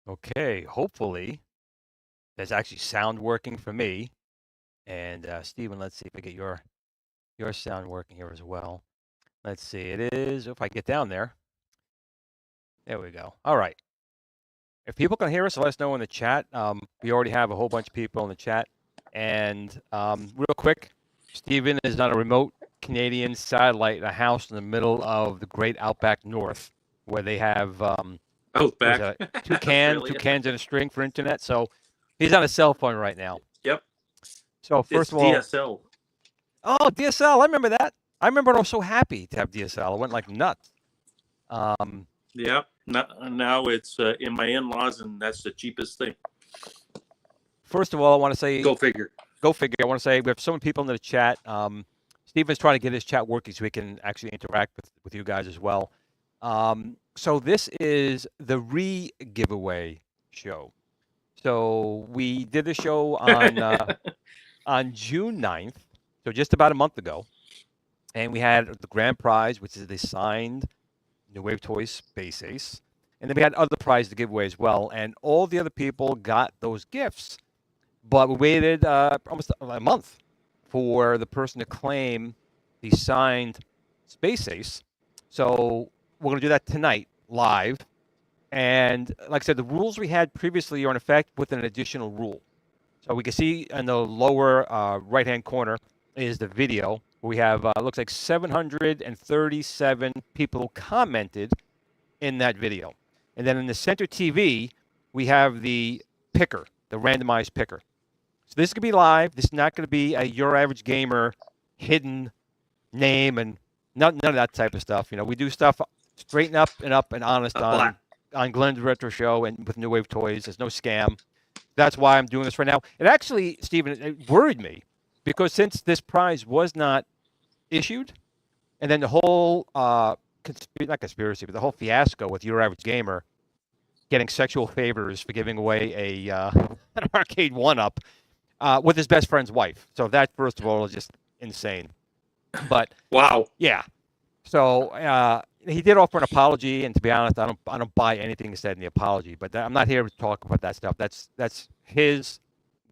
Okay, hopefully there's actually sound working for me. And Stephen, let's see if I get your sound working here as well. Let's see. It is, if I get down there. There we go. All right. If people can hear us, let us know in the chat. We already have a whole bunch of people in the chat. And real quick, Stephen is on a remote Canadian satellite in a house in the middle of the great outback north, where they have Outback. two cans and a string for internet. So he's on a cell phone right now. Yep. So first of all, DSL. Oh, DSL. I remember that. I remember I was so happy to have DSL. I went like nuts. Yep. Now it's in my in-laws, and that's the cheapest thing. First of all, I want to say... Go figure. Go figure. I want to say we have so many people in the chat. Stephen's trying to get his chat working so we can actually interact with you guys as well. So this is the re-giveaway show. So we did the show on June 9th, so just about a month ago. And we had the grand prize, which is the signed New Wave Toys Space Ace. And then we had other prizes to give away as well. And all the other people got those gifts. But we waited almost a month for the person to claim the signed Space Ace. So we're going to do that tonight, live. And like I said, the rules we had previously are in effect with an additional rule. So we can see in the lower right-hand corner is the video. We have, looks like 737 people commented in that video. And then in the center TV, we have the picker, the randomized picker. So this is going to be live. This is not going to be a Your Average Gamer hidden name and none of that type of stuff. You know, we do stuff straighten up and honest on Glenn's Retro Show and with New Wave Toys. There's no scam. That's why I'm doing this right now. It actually, Stephen, it worried me because since this prize was not issued, and then the whole, not conspiracy, but the whole fiasco with Your Average Gamer getting sexual favors for giving away an arcade one-up with his best friend's wife. So that, first of all, is just insane. But wow. Yeah. So, he did offer an apology, and to be honest, I don't buy anything he said in the apology. But I'm not here to talk about that stuff. That's his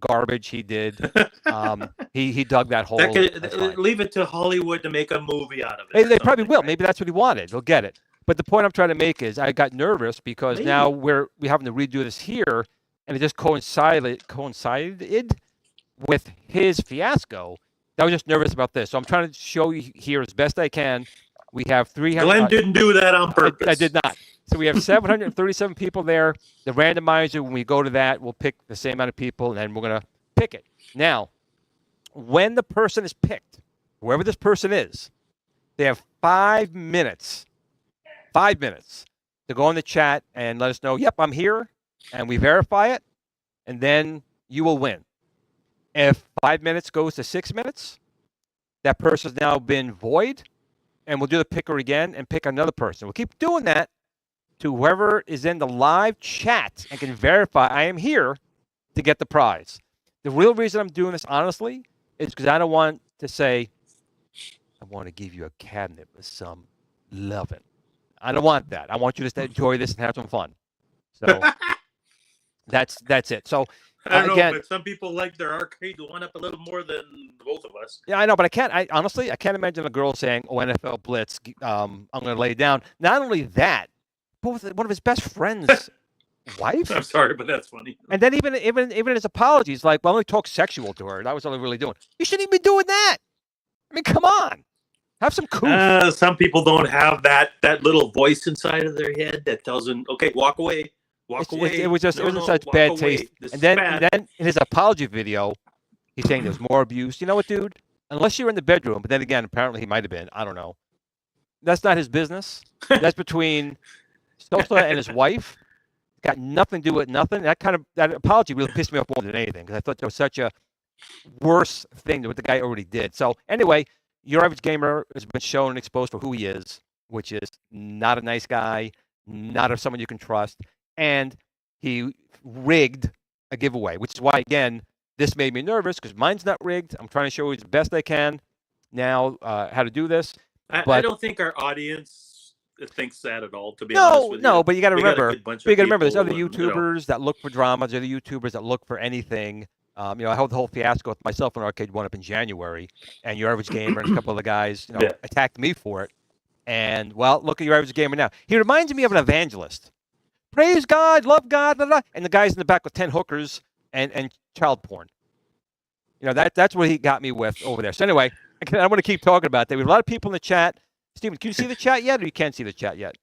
garbage he did. He dug that hole. Leave it to Hollywood to make a movie out of it. They probably will. Right? Maybe that's what he wanted. They'll get it. But the point I'm trying to make is I got nervous because now we're having to redo this here, and it just coincided with his fiasco. I was just nervous about this. So I'm trying to show you here as best I can. We have 300. Glenn didn't do that on purpose. I did not. So we have 737 people there. The randomizer, when we go to that, we'll pick the same amount of people, and then we're going to pick it. Now, when the person is picked, whoever this person is, they have 5 minutes. 5 minutes to go in the chat and let us know, yep, I'm here, and we verify it, and then you will win. If 5 minutes goes to 6 minutes, that person's now been void, and we'll do the picker again and pick another person. We'll keep doing that to whoever is in the live chat and can verify I am here to get the prize. The real reason I'm doing this, honestly, is because I don't want to say, I want to give you a cabinet with some loving. I don't want that. I want you to enjoy this and have some fun. So that's it. So I don't know, but some people like their arcade one up a little more than both of us. Yeah, I know, but I honestly can't imagine a girl saying, "Oh, NFL Blitz, I'm going to lay down." Not only that, but with one of his best friends' wife. I'm sorry, but that's funny. And then even his apologies, like, well, I only talk sexual to her. That was all I'm really doing. You shouldn't even be doing that. I mean, come on. Have some cool. Some people don't have that little voice inside of their head that tells them, "Okay, walk away, walk away." It was such bad taste. And then in his apology video, he's saying there's more abuse. You know what, dude? Unless you're in the bedroom, but then again, apparently he might have been. I don't know. That's not his business. That's between Sosa and his wife. Got nothing to do with nothing. That apology really pissed me off more than anything because I thought there was such a worse thing than what the guy already did. So anyway. Your Average Gamer has been shown and exposed for who he is, which is not a nice guy, not someone you can trust, and he rigged a giveaway, which is why, again, this made me nervous because mine's not rigged. I'm trying to show you the best I can now how to do this. I don't think our audience thinks that at all, to be honest with you. No, but you got to remember, there's other YouTubers that look for drama, there's other YouTubers that look for anything. I had the whole fiasco with myself and Arcade One up in January, and Your Average Gamer and a couple of the guys, attacked me for it. And well, look at Your Average Gamer now. He reminds me of an evangelist. Praise God, love God, blah, blah, and the guy's in the back with 10 hookers and child porn. That's what he got me with over there. So anyway, I want to keep talking about that. We have a lot of people in the chat. Steven, can you see the chat yet, or you can't see the chat yet?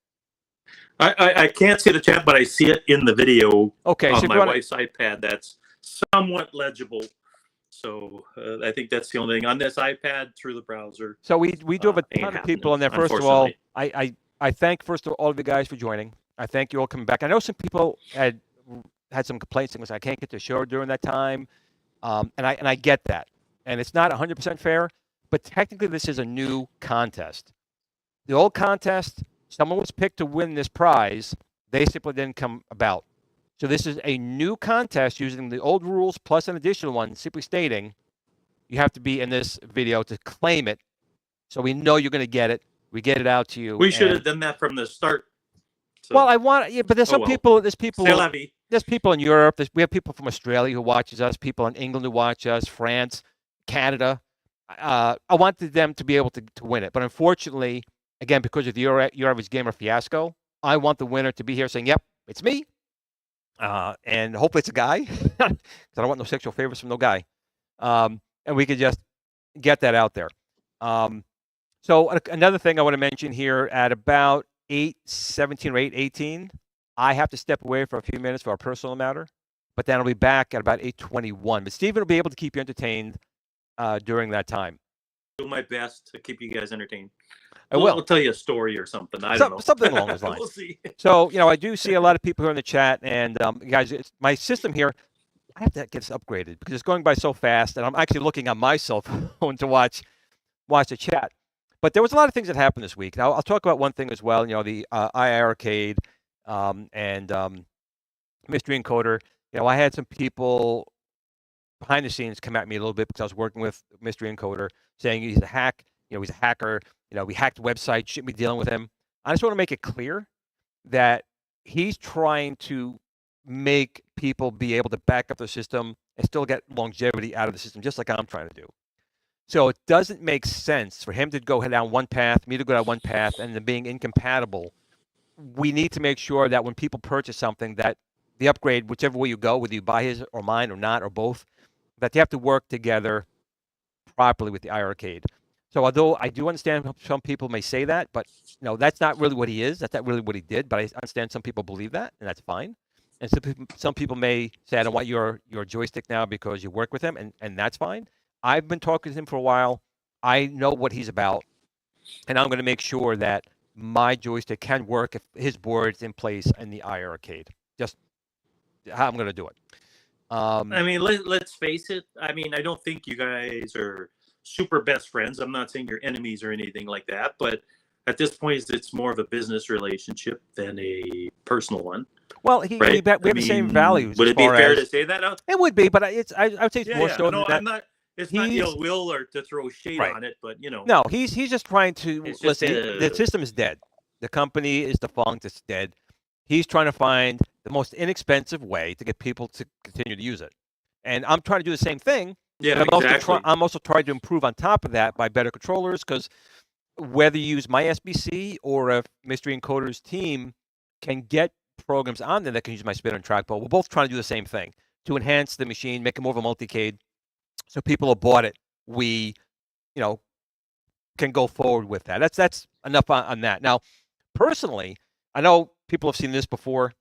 I can't see the chat, but I see it in the video on my wife's iPad. That's somewhat legible, so I think that's the only thing on this iPad through the browser. So we do have a ton of people in there. First of all, I thank all of you guys for joining. I thank you all coming back. I know some people had some complaints and was I can't get to the show during that time, and I get that, and it's not 100% fair, but technically this is a new contest. The old contest, someone was picked to win this prize. They simply didn't come about. So this is a new contest using the old rules plus an additional one, simply stating you have to be in this video to claim it. So we know you're going to get it. We get it out to you. We should have done that from the start. So. Well, but there's people. There's people in Europe. We have people from Australia who watches us. People in England who watch us. France, Canada. I wanted them to be able to win it, but unfortunately, again, because of the Your Average Gamer fiasco, I want the winner to be here saying, "Yep, it's me." And hopefully it's a guy, because I don't want no sexual favors from no guy. And we could just get that out there. So another thing I want to mention here, at about 8:17 or 8:18, I have to step away for a few minutes for a personal matter, but then I'll be back at about 8:21. But Steven will be able to keep you entertained during that time. Do my best to keep you guys entertained. I'll tell you a story or something. I don't know. Something along those lines. We'll see. So, I do see a lot of people here in the chat, and guys, my system here, I have to get this upgraded because it's going by so fast, and I'm actually looking on my cell phone to watch the chat. But there was a lot of things that happened this week. Now, I'll talk about one thing as well. The II Arcade and Mystery Encoder. I had some people behind the scenes come at me a little bit because I was working with Mystery Encoder, saying he's a hack. He's a hacker. We hacked the website. Shouldn't be dealing with him. I just want to make it clear that he's trying to make people be able to back up the system and still get longevity out of the system, just like I'm trying to do. So it doesn't make sense for him to go down one path, me to go down one path, and then being incompatible. We need to make sure that when people purchase something, that the upgrade, whichever way you go, whether you buy his or mine or not or both, that they have to work together properly with the iArcade. So although I do understand some people may say that, but that's not really what he is. That's not really what he did. But I understand some people believe that, and that's fine. And some people may say, I don't want your joystick now because you work with him, and that's fine. I've been talking to him for a while. I know what he's about, and I'm going to make sure that my joystick can work if his board's in place in the iArcade. Just how I'm going to do it. I mean, let's face it. I mean, I don't think you guys are super best friends. I'm not saying you're enemies or anything like that, but at this point, it's more of a business relationship than a personal one. Well, right? we have the same values. Would it be fair to say that? It would be, but I would say it's more so no, than that. I'm not. It's not ill will or to throw shade on it, but No, he's just trying to listen. The system is dead. The company is defunct. It's dead. He's trying to find the most inexpensive way to get people to continue to use it. And I'm trying to do the same thing. Yeah, exactly. I'm also trying to improve on top of that by better controllers, because whether you use my SBC or a Mystery Encoder's team can get programs on there that can use my spinner and trackball. We're both trying to do the same thing to enhance the machine, make it more of a multicade. So people who bought it, we, can go forward with that. That's enough on that. Now, personally, I know people have seen this before.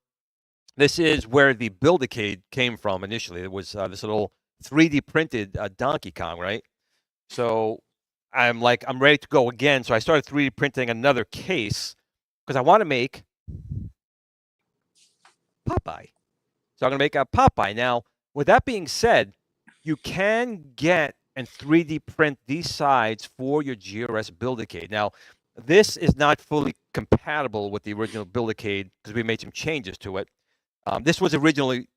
This is where the Build-A-Cade came from initially. It was this little 3D printed Donkey Kong, right? So I'm ready to go again. So I started 3D printing another case because I want to make Popeye. So I'm going to make a Popeye. Now, with that being said, you can get and 3D print these sides for your GRS Build-A-Cade. Now, this is not fully compatible with the original Build-A-Cade because we made some changes to it. This was originally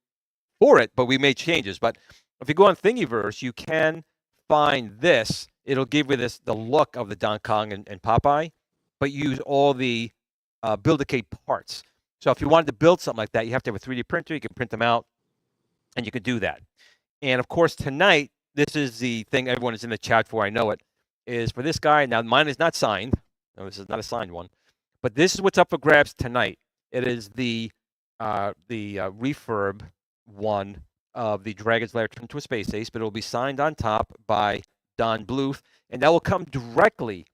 for it, but we made changes. But if you go on Thingiverse, you can find this. It'll give you the look of the Donkey Kong and Popeye, but use all the Build-A-Cade parts. So if you wanted to build something like that, you have to have a 3D printer. You can print them out, and you can do that. And, of course, tonight, this is the thing everyone is in the chat for, I know it, is for this guy. Now, mine is not signed. No, this is not a signed one. But this is what's up for grabs tonight. It is the refurb one of the Dragon's Lair turned to a Space Ace, but it will be signed on top by Don Bluth, and that will come directly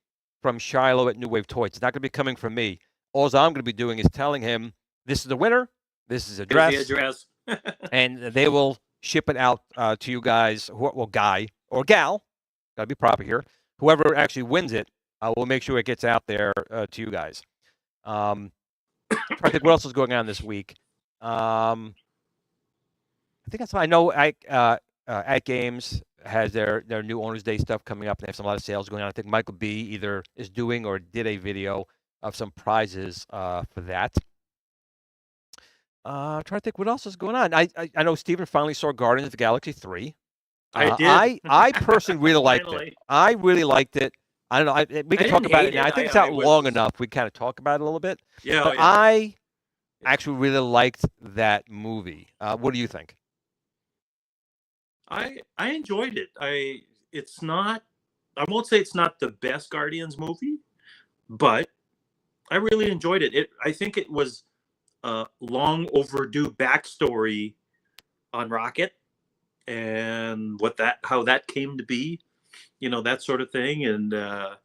from Shiloh at New Wave Toys. It's not going to be coming from me. All I'm going to be doing is telling him, this is the winner, this is the address, and they will ship it out to you guys, guy or gal, got to be proper here, whoever actually wins it, we'll make sure it gets out there to you guys. I think what else is going on this week? I think that's all. I know at Games has their new Owners Day stuff coming up. They have a lot of sales going on. I think Michael B. either is doing or did a video of some prizes for that. I'm trying to think what else is going on. I know Steven finally saw Guardians of the Galaxy 3. I did. I personally really liked it. I really liked it. I don't know. We can talk about it now. I think it's out long enough. We kind of talk about it a little bit. Yeah. But I actually really liked that movie. What do you think? I enjoyed it. It's not. I won't say it's not the best Guardians movie, but I really enjoyed it. I think it was a long overdue backstory on Rocket and how that came to be, that sort of thing, and the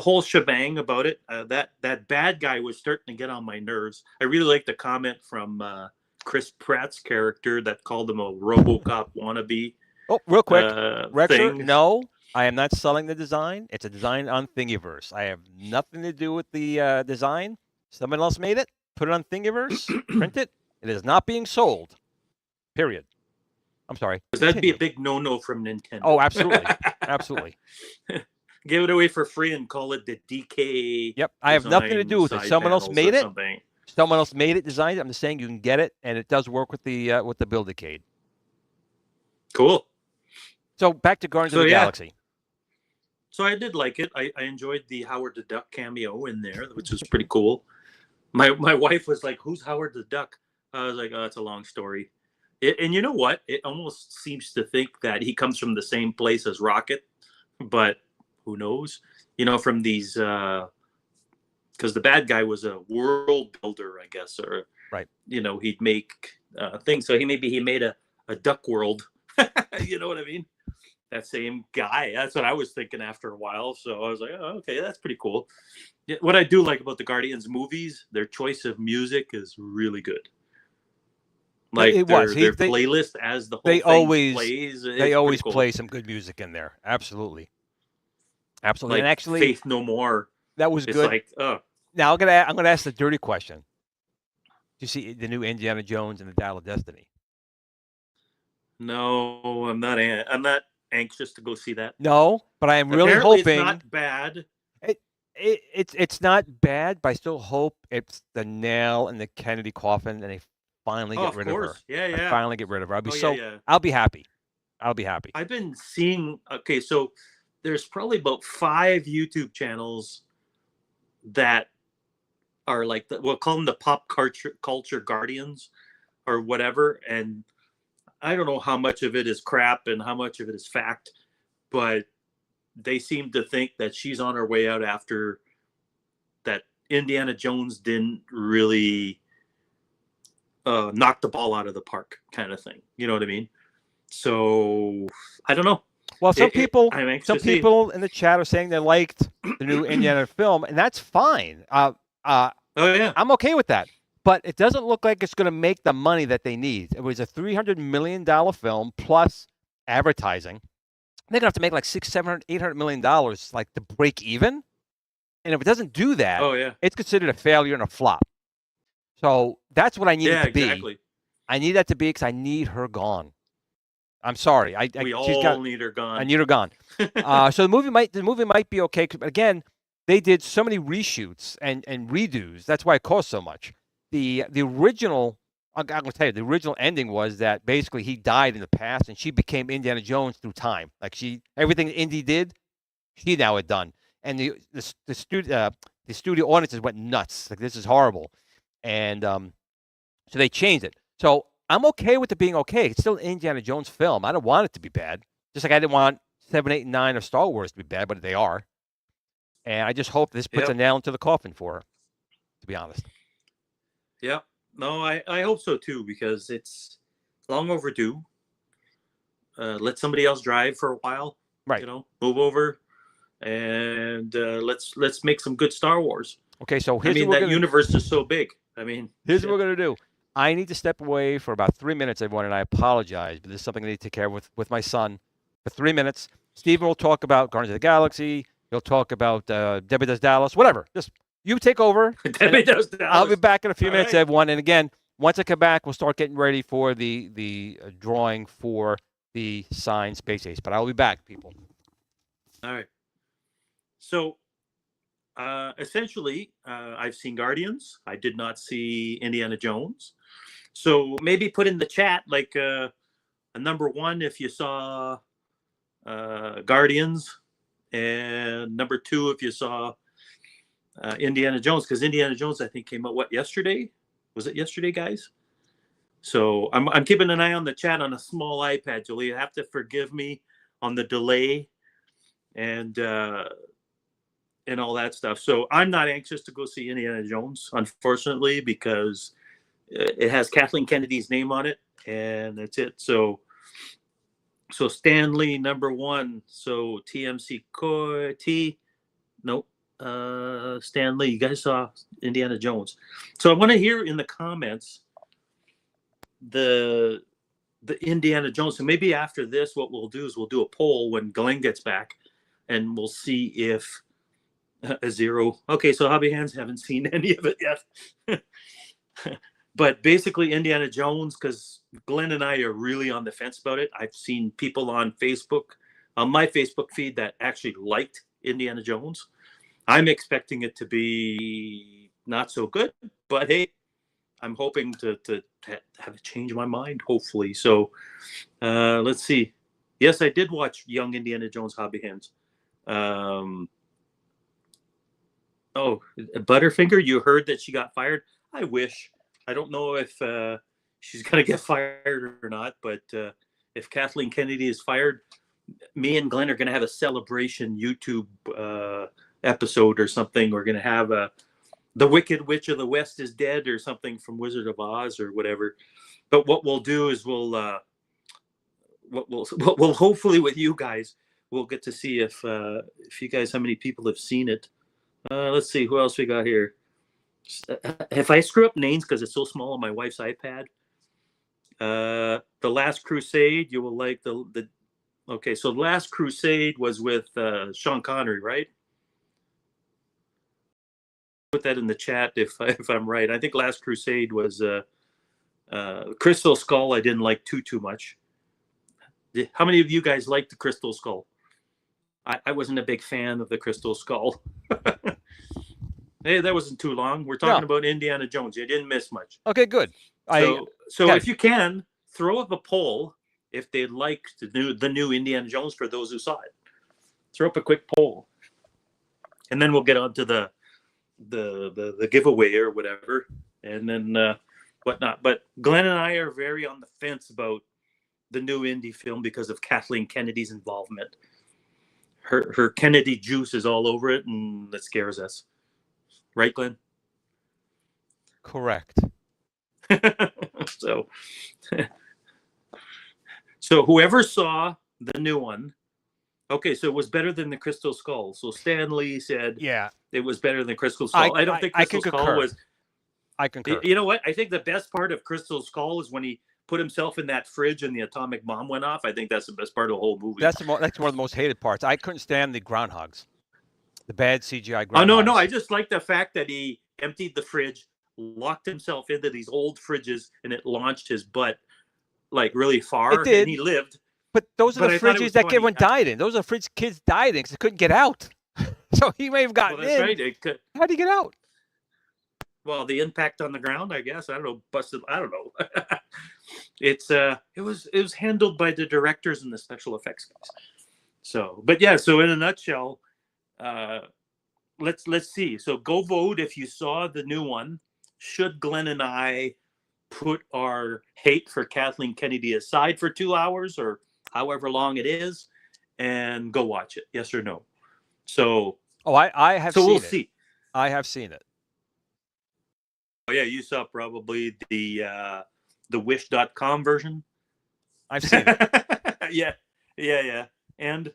whole shebang about it. That bad guy was starting to get on my nerves. I really liked the comment from Chris Pratt's character that called him a RoboCop wannabe. Oh, real quick, Rexer, no, I am not selling the design. It's a design on Thingiverse. I have nothing to do with the design. Someone else made it, put it on Thingiverse, print it. It is not being sold. Period. I'm sorry. That'd be a big no-no from Nintendo. Oh, absolutely. Absolutely. Give it away for free and call it the DK. Yep. I have nothing to do with it. Someone else made it. Someone else made it, designed it. I'm just saying you can get it, and it does work with the Build-A-Cade. Cool. So back to Guardians of the Galaxy. So I did like it. I enjoyed the Howard the Duck cameo in there, which was pretty cool. My wife was like, "Who's Howard the Duck?" I was like, "Oh, it's a long story." And you know what? It almost seems to think that he comes from the same place as Rocket, but who knows? From these because the bad guy was a world builder, I guess, or Right. He'd make things. So he made a duck world. You know what I mean? That same guy. That's what I was thinking after a while. So I was like, oh, okay, that's pretty cool. Yeah, what I do like about the Guardians movies, their choice of music is really good. Like It their was. playlist as the whole thing plays. They It's pretty always cool. play some good music in there. Absolutely. Absolutely. Like And actually, Faith No More. that was It's good. like, oh. Now I'm gonna ask the dirty question. Do you see the new Indiana Jones and the Dial of Destiny? No, I'm not anxious to go see that. No, but I am really Apparently hoping it's not bad. it's not bad, but I still hope it's the nail in the Kennedy coffin and they finally get rid of her. Yeah, I finally get rid of her. yeah. I'll be happy. I'll be happy. I've been seeing. Okay, so there's probably about 5 YouTube channels that are like we'll call them the pop culture guardians or whatever, and I don't know how much of it is crap and how much of it is fact, but they seem to think that she's on her way out after that Indiana Jones didn't really knock the ball out of the park kind of thing. You know what I mean? So I don't know. Well, some people in the chat are saying they liked the new Indiana film, and that's fine. Oh yeah, I'm okay with that. But it doesn't look like it's going to make the money that they need. It was a $300 million film plus advertising. They're going to have to make like $600, $700, $800 million like to break even. And if it doesn't do that, it's considered a failure and a flop. So that's what I need it to be. Exactly. I need that to be because I need her gone. I'm sorry. We all need her gone. I need her gone. So the movie might be okay. But again, they did so many reshoots and redos. That's why it cost so much. The original, I'm going to tell you, the original ending was that basically he died in the past and she became Indiana Jones through time. Like everything Indy did, she now had done. And the studio audiences went nuts. Like, this is horrible. And so they changed it. So I'm okay with it being okay. It's still an Indiana Jones film. I don't want it to be bad. Just like I didn't want 7, 8, and 9 of Star Wars to be bad, but they are. And I just hope this puts a nail into the coffin for her, to be honest. Yeah. No, I hope so too, because it's long overdue. Let somebody else drive for a while. Right. Move over, and let's make some good Star Wars. Okay, so here's that universe is so big. Here's what we're gonna do. I need to step away for about 3 minutes, everyone, and I apologize, but this is something I need to take care of with my son for 3 minutes. Steven will talk about Guardians of the Galaxy. He'll talk about Debbie Does Dallas, whatever. Just you take over. Debbie Does Dallas. I'll be back in a few minutes, right, everyone. And again, once I come back, we'll start getting ready for the drawing for the signed Space Ace. But I'll be back, people. All right. So essentially, I've seen Guardians. I did not see Indiana Jones. So maybe put in the chat like a number 1 if you saw Guardians, and number 2 if you saw Indiana Jones, because Indiana Jones I think came out yesterday? Was it yesterday, guys? So I'm keeping an eye on the chat on a small iPad, Julie. You have to forgive me on the delay and all that stuff. So I'm not anxious to go see Indiana Jones, unfortunately, because it has Kathleen Kennedy's name on it, and that's it. So Stanley number 1. So TMC T. Nope. Stanley, you guys saw Indiana Jones. So I want to hear in the comments the Indiana Jones. So maybe after this, what we'll do is we'll do a poll when Glenn gets back, and we'll see if a 0. Okay, so Hobby Hands haven't seen any of it yet. But basically Indiana Jones, because Glenn and I are really on the fence about it. I've seen people on Facebook, on my Facebook feed, that actually liked Indiana Jones. I'm expecting it to be not so good, but hey, I'm hoping to have it change my mind, hopefully. So let's see. Yes, I did watch Young Indiana Jones, Hobby Hands. Oh, Butterfinger, you heard that she got fired? I wish. I don't know if she's going to get fired or not, but if Kathleen Kennedy is fired, me and Glenn are going to have a celebration YouTube episode or something. We're going to have The Wicked Witch of the West is Dead or something from Wizard of Oz or whatever. But what we'll do is we'll hopefully with you guys, we'll get to see if you guys, how many people have seen it. Let's see who else we got here. If I screw up names because it's so small on my wife's iPad, The Last Crusade, you will like the. Okay, so The Last Crusade was with Sean Connery, right? Put that in the chat if I'm right. I think Last Crusade was Crystal Skull. I didn't like too much. How many of you guys liked the Crystal Skull? I wasn't a big fan of the Crystal Skull. Hey, that wasn't too long. We're talking about Indiana Jones. You didn't miss much. Okay, good. So if you can, throw up a poll if they'd like the new Indiana Jones for those who saw it. Throw up a quick poll. And then we'll get on to the giveaway or whatever. And then whatnot. But Glenn and I are very on the fence about the new indie film because of Kathleen Kennedy's involvement. Her Kennedy juice is all over it, and that scares us. Right, Glenn? Correct. So whoever saw the new one, okay, so it was better than the Crystal Skull. So Stan Lee said it was better than Crystal Skull. I don't think Crystal Skull was. I concur. You know what? I think the best part of Crystal Skull is when he put himself in that fridge and the atomic bomb went off. I think that's the best part of the whole movie. That's one of the most hated parts. I couldn't stand the groundhogs, the bad CGI groundhogs. Oh no! I just like the fact that he emptied the fridge, locked himself into these old fridges, and it launched his butt like really far. It did. And he lived. But those are the fridges that everyone died in. Those are fridge kids died in because they couldn't get out. So he may have gotten in. Right. How'd he get out? Well, the impact on the ground, I guess. I don't know. Busted. I don't know. It was handled by the directors and the special effects guys. So, but yeah. So in a nutshell, let's see. So go vote if you saw the new one. Should Glenn and I put our hate for Kathleen Kennedy aside for 2 hours or however long it is, and go watch it? Yes or no? So. I have. So we'll see. I have seen it. Oh yeah, you saw probably the wish.com version. I've seen it. yeah. And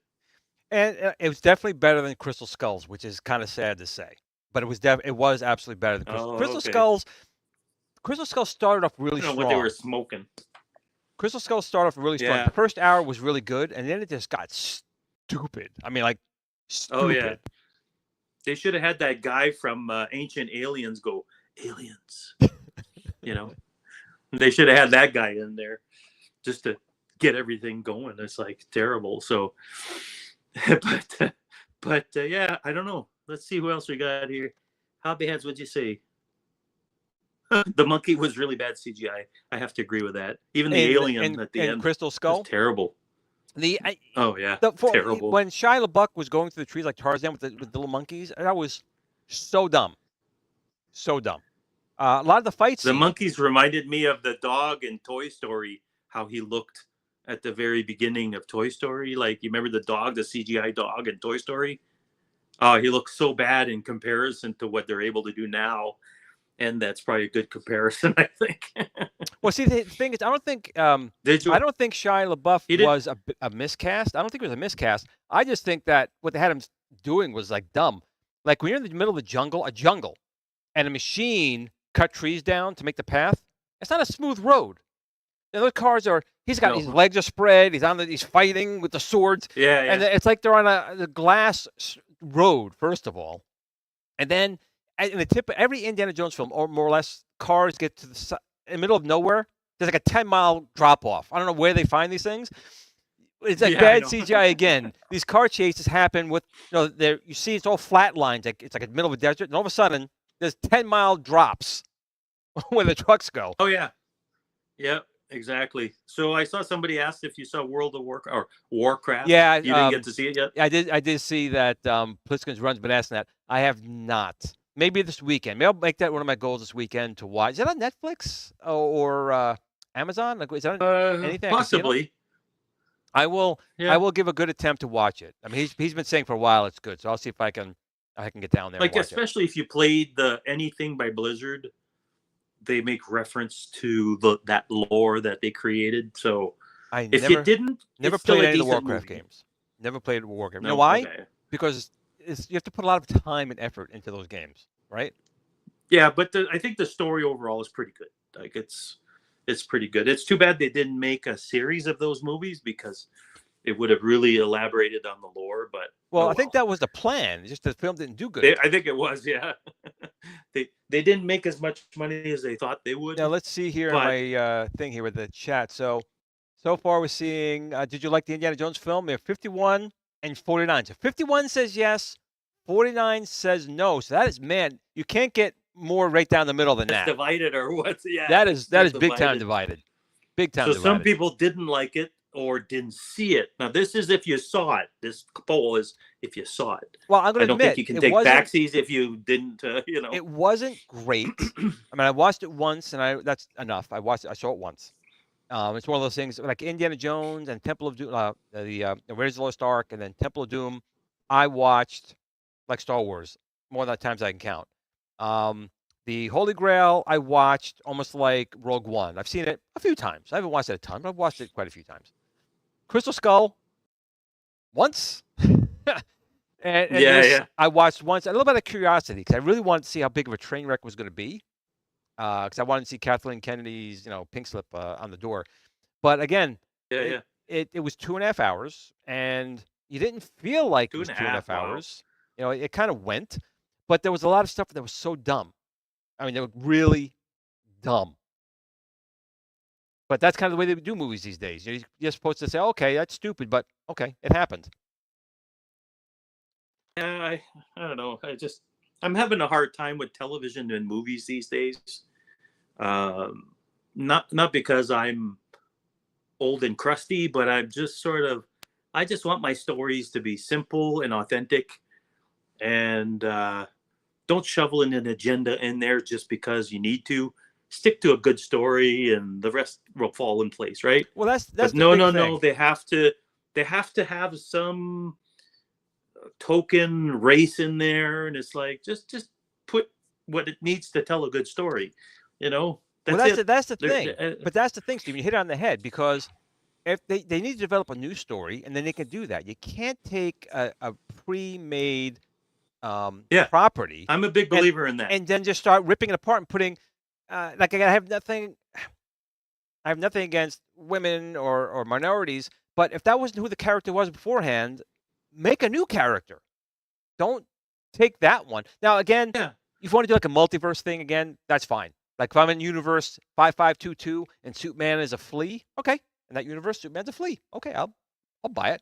it was definitely better than Crystal Skulls, which is kind of sad to say. But it was absolutely better than Crystal Skulls. Crystal Skulls started off really strong. What they were smoking. Crystal Skulls started off really strong. Yeah. The first hour was really good, and then it just got stupid. I mean, like, stupid. Oh yeah. They should have had that guy from Ancient Aliens go, aliens. They should have had that guy in there just to get everything going. It's like terrible. So, but yeah, I don't know. Let's see who else we got here. Hobby Heads, what'd you say? The monkey was really bad CGI. I have to agree with that. Even the alien at the end. Crystal Skull? Was terrible. Terrible. When Shia LaBeouf was going through the trees like Tarzan with the little monkeys, that was so dumb. So dumb. A lot of the fights. The monkeys reminded me of the dog in Toy Story, how he looked at the very beginning of Toy Story. Like, you remember the dog, the CGI dog in Toy Story? Oh, he looks so bad in comparison to what they're able to do now. And that's probably a good comparison, I think. Well, see, the thing is, I don't think I don't think Shia LaBeouf was a miscast. I don't think it was a miscast. I just think that what they had him doing was like dumb. Like when you're in the middle of a jungle, and a machine cut trees down to make the path. It's not a smooth road. And those cars are. His legs are spread. He's fighting with the swords. Yeah. And it's like they're on a glass road, first of all, and then. In the tip of every Indiana Jones film, or more or less, cars get to in the middle of nowhere. There's like a 10-mile drop off. I don't know where they find these things. It's like bad CGI again. These car chases happen with you see it's all flat lines. Like it's like in the middle of a desert, and all of a sudden there's 10-mile drops where the trucks go. Oh yeah, yeah. Exactly. So I saw somebody asked if you saw World of Warcraft or Warcraft. Yeah, You didn't get to see it yet? I did see that. Pliskin's Run's been asking that. I have not. Maybe this weekend. Maybe I'll make that one of my goals this weekend to watch. Is it on Netflix or Amazon? Like, is that on anything I can see it on? Possibly. I will. Yeah. I will give a good attempt to watch it. I mean, he's been saying for a while it's good, so I'll see if I can get down there and Like, watch it. especially if you played the anything by Blizzard, they make reference to that lore that they created. So if you didn't, never it's still played a any of the decent Warcraft movie. games. Never played Warcraft. You know No, why? okay. Because you have to put a lot of time and effort into those games, right? Yeah, but I think the story overall is pretty good. Like, it's pretty good. It's too bad they didn't make a series of those movies, because it would have really elaborated on the lore. But well, I think that was the plan. It's just the film didn't do good. I think it was, yeah. they didn't make as much money as they thought they would. Now let's see here in my thing here with the chat. So far we're seeing. Did you like the Indiana Jones film? We have 51 and 49. So 51 says yes, 49 says no. So that is, man, you can't get more right down the middle than that. Divided or what? Yeah. That is big time divided. Big time divided. So some people didn't like it or didn't see it. Now this is if you saw it. This poll is if you saw it. Well, I'm going to admit, I don't think you can take backsies if you didn't. It wasn't great. I mean, I watched it once, and that's enough. I saw it once. It's one of those things like Indiana Jones and Temple of Doom, the Raiders of the Lost Ark, and then Temple of Doom. I watched like Star Wars more than times I can count. The Holy Grail I watched almost like Rogue One. I've seen it a few times. I haven't watched it a ton, but I've watched it quite a few times. Crystal Skull once. and yeah. I watched once, a little bit of curiosity, because I really wanted to see how big of a train wreck was going to be. Because I wanted to see Kathleen Kennedy's, pink slip on the door. But again, it was 2.5 hours, and you didn't feel like it was 2.5 hours. Wow. It kind of went, but there was a lot of stuff that was so dumb. I mean, they were really dumb. But that's kind of the way they do movies these days. You're supposed to say, okay, that's stupid, but okay, it happened. Yeah, I don't know. I'm having a hard time with television and movies these days. Not because I'm old and crusty, but I'm just I just want my stories to be simple and authentic, and don't shovel in an agenda in there just because you need to. Stick to a good story, and the rest will fall in place, right? Well, that's no. They have to have some token race in there, and it's like just put what it needs to tell a good story. That's the thing. But that's the thing, Steve. You hit it on the head, because if they need to develop a new story, and then they can do that. You can't take a pre-made property. I'm a big believer in that. And then just start ripping it apart and putting I have nothing against women or minorities, but if that wasn't who the character was beforehand, make a new character. Don't take that one. Now, again, if you want to do like a multiverse thing again, that's fine. Like if I'm in universe 5522 and Superman is a flea, okay. In that universe, Superman's a flea. Okay, I'll buy it.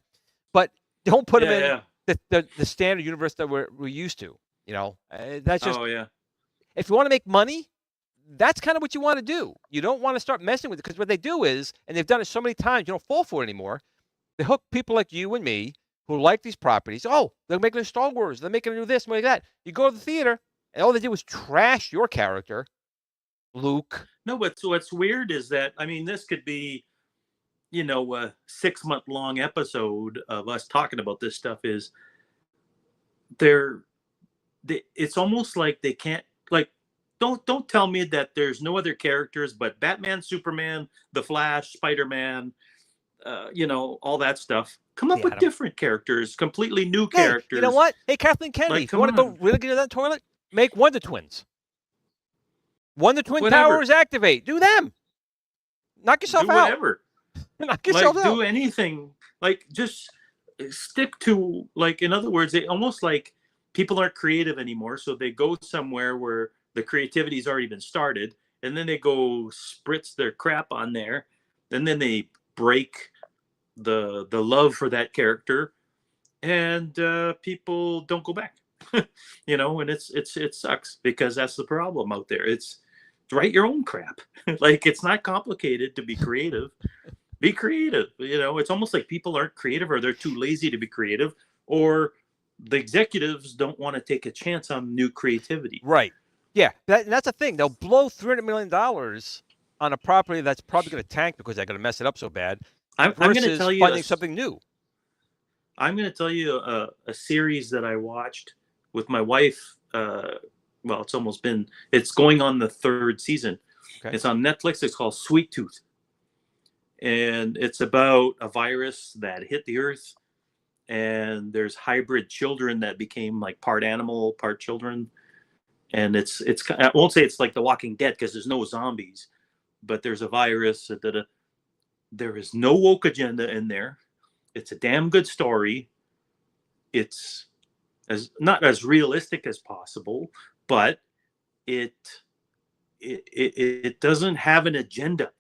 But don't put him in the standard universe that we're used to. That's just. Oh yeah. If you want to make money, that's kind of what you want to do. You don't want to start messing with it, because what they do is, and they've done it so many times, you don't fall for it anymore. They hook people like you and me who like these properties. Oh, they're making a Star Wars. They're making a new this, like that. You go to the theater, and all they did was trash your character, Luke. No, but what's weird is that, I mean, this could be, a 6-month-long episode of us talking about this stuff. Is it's almost like they can't, like, don't tell me that there's no other characters but Batman, Superman, The Flash, Spider-Man, all that stuff. Come up with different characters, completely new characters. You know what? Hey, Kathleen Kennedy, if you want to go really get to that toilet, make Wonder Twins. Wonder Twin powers activate. Do them. Knock yourself out. Whatever. Knock yourself out. Do anything. Like, just stick to, like, in other words, they almost like people aren't creative anymore, so they go somewhere where the creativity's already been started, and then they go spritz their crap on there, and then they break the love for that character, and people don't go back. And it sucks, because that's the problem out there. It's write your own crap. Like, it's not complicated to be creative. Be creative. You know, it's almost like people aren't creative, or they're too lazy to be creative, or the executives don't want to take a chance on new creativity. Right. Yeah, that's the thing. They'll blow $300 million on a property that's probably going to tank because they're going to mess it up so bad. I'm going to tell you finding something new. I'm going to tell you a series that I watched with my wife. Well, it's going on the 3rd season. Okay. It's on Netflix. It's called Sweet Tooth. And it's about a virus that hit the earth, and there's hybrid children that became like part animal, part children. And it's I won't say it's like The Walking Dead because there's no zombies, but there's a virus that there is no woke agenda in there. It's a damn good story. It's not as realistic as possible, but it doesn't have an agenda.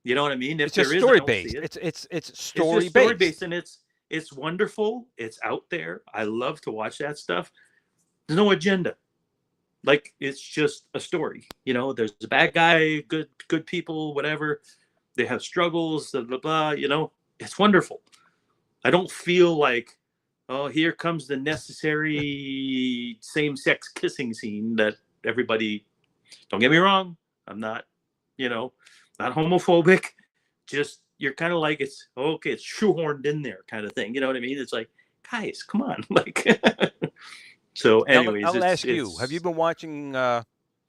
You know what I mean? It's just story based. It's story based, and it's wonderful. It's out there. I love to watch that stuff. There's no agenda. Like, it's just a story. You know, there's a bad guy, good people, whatever. They have struggles, blah, blah, blah. You know, it's wonderful. I don't feel like, oh, here comes the necessary same-sex kissing scene that everybody, don't get me wrong, I'm not, not homophobic. Just, you're kind of like, it's shoehorned in there kind of thing. You know what I mean? It's like, guys, come on. Like, so anyways. I'll ask you, have you been watching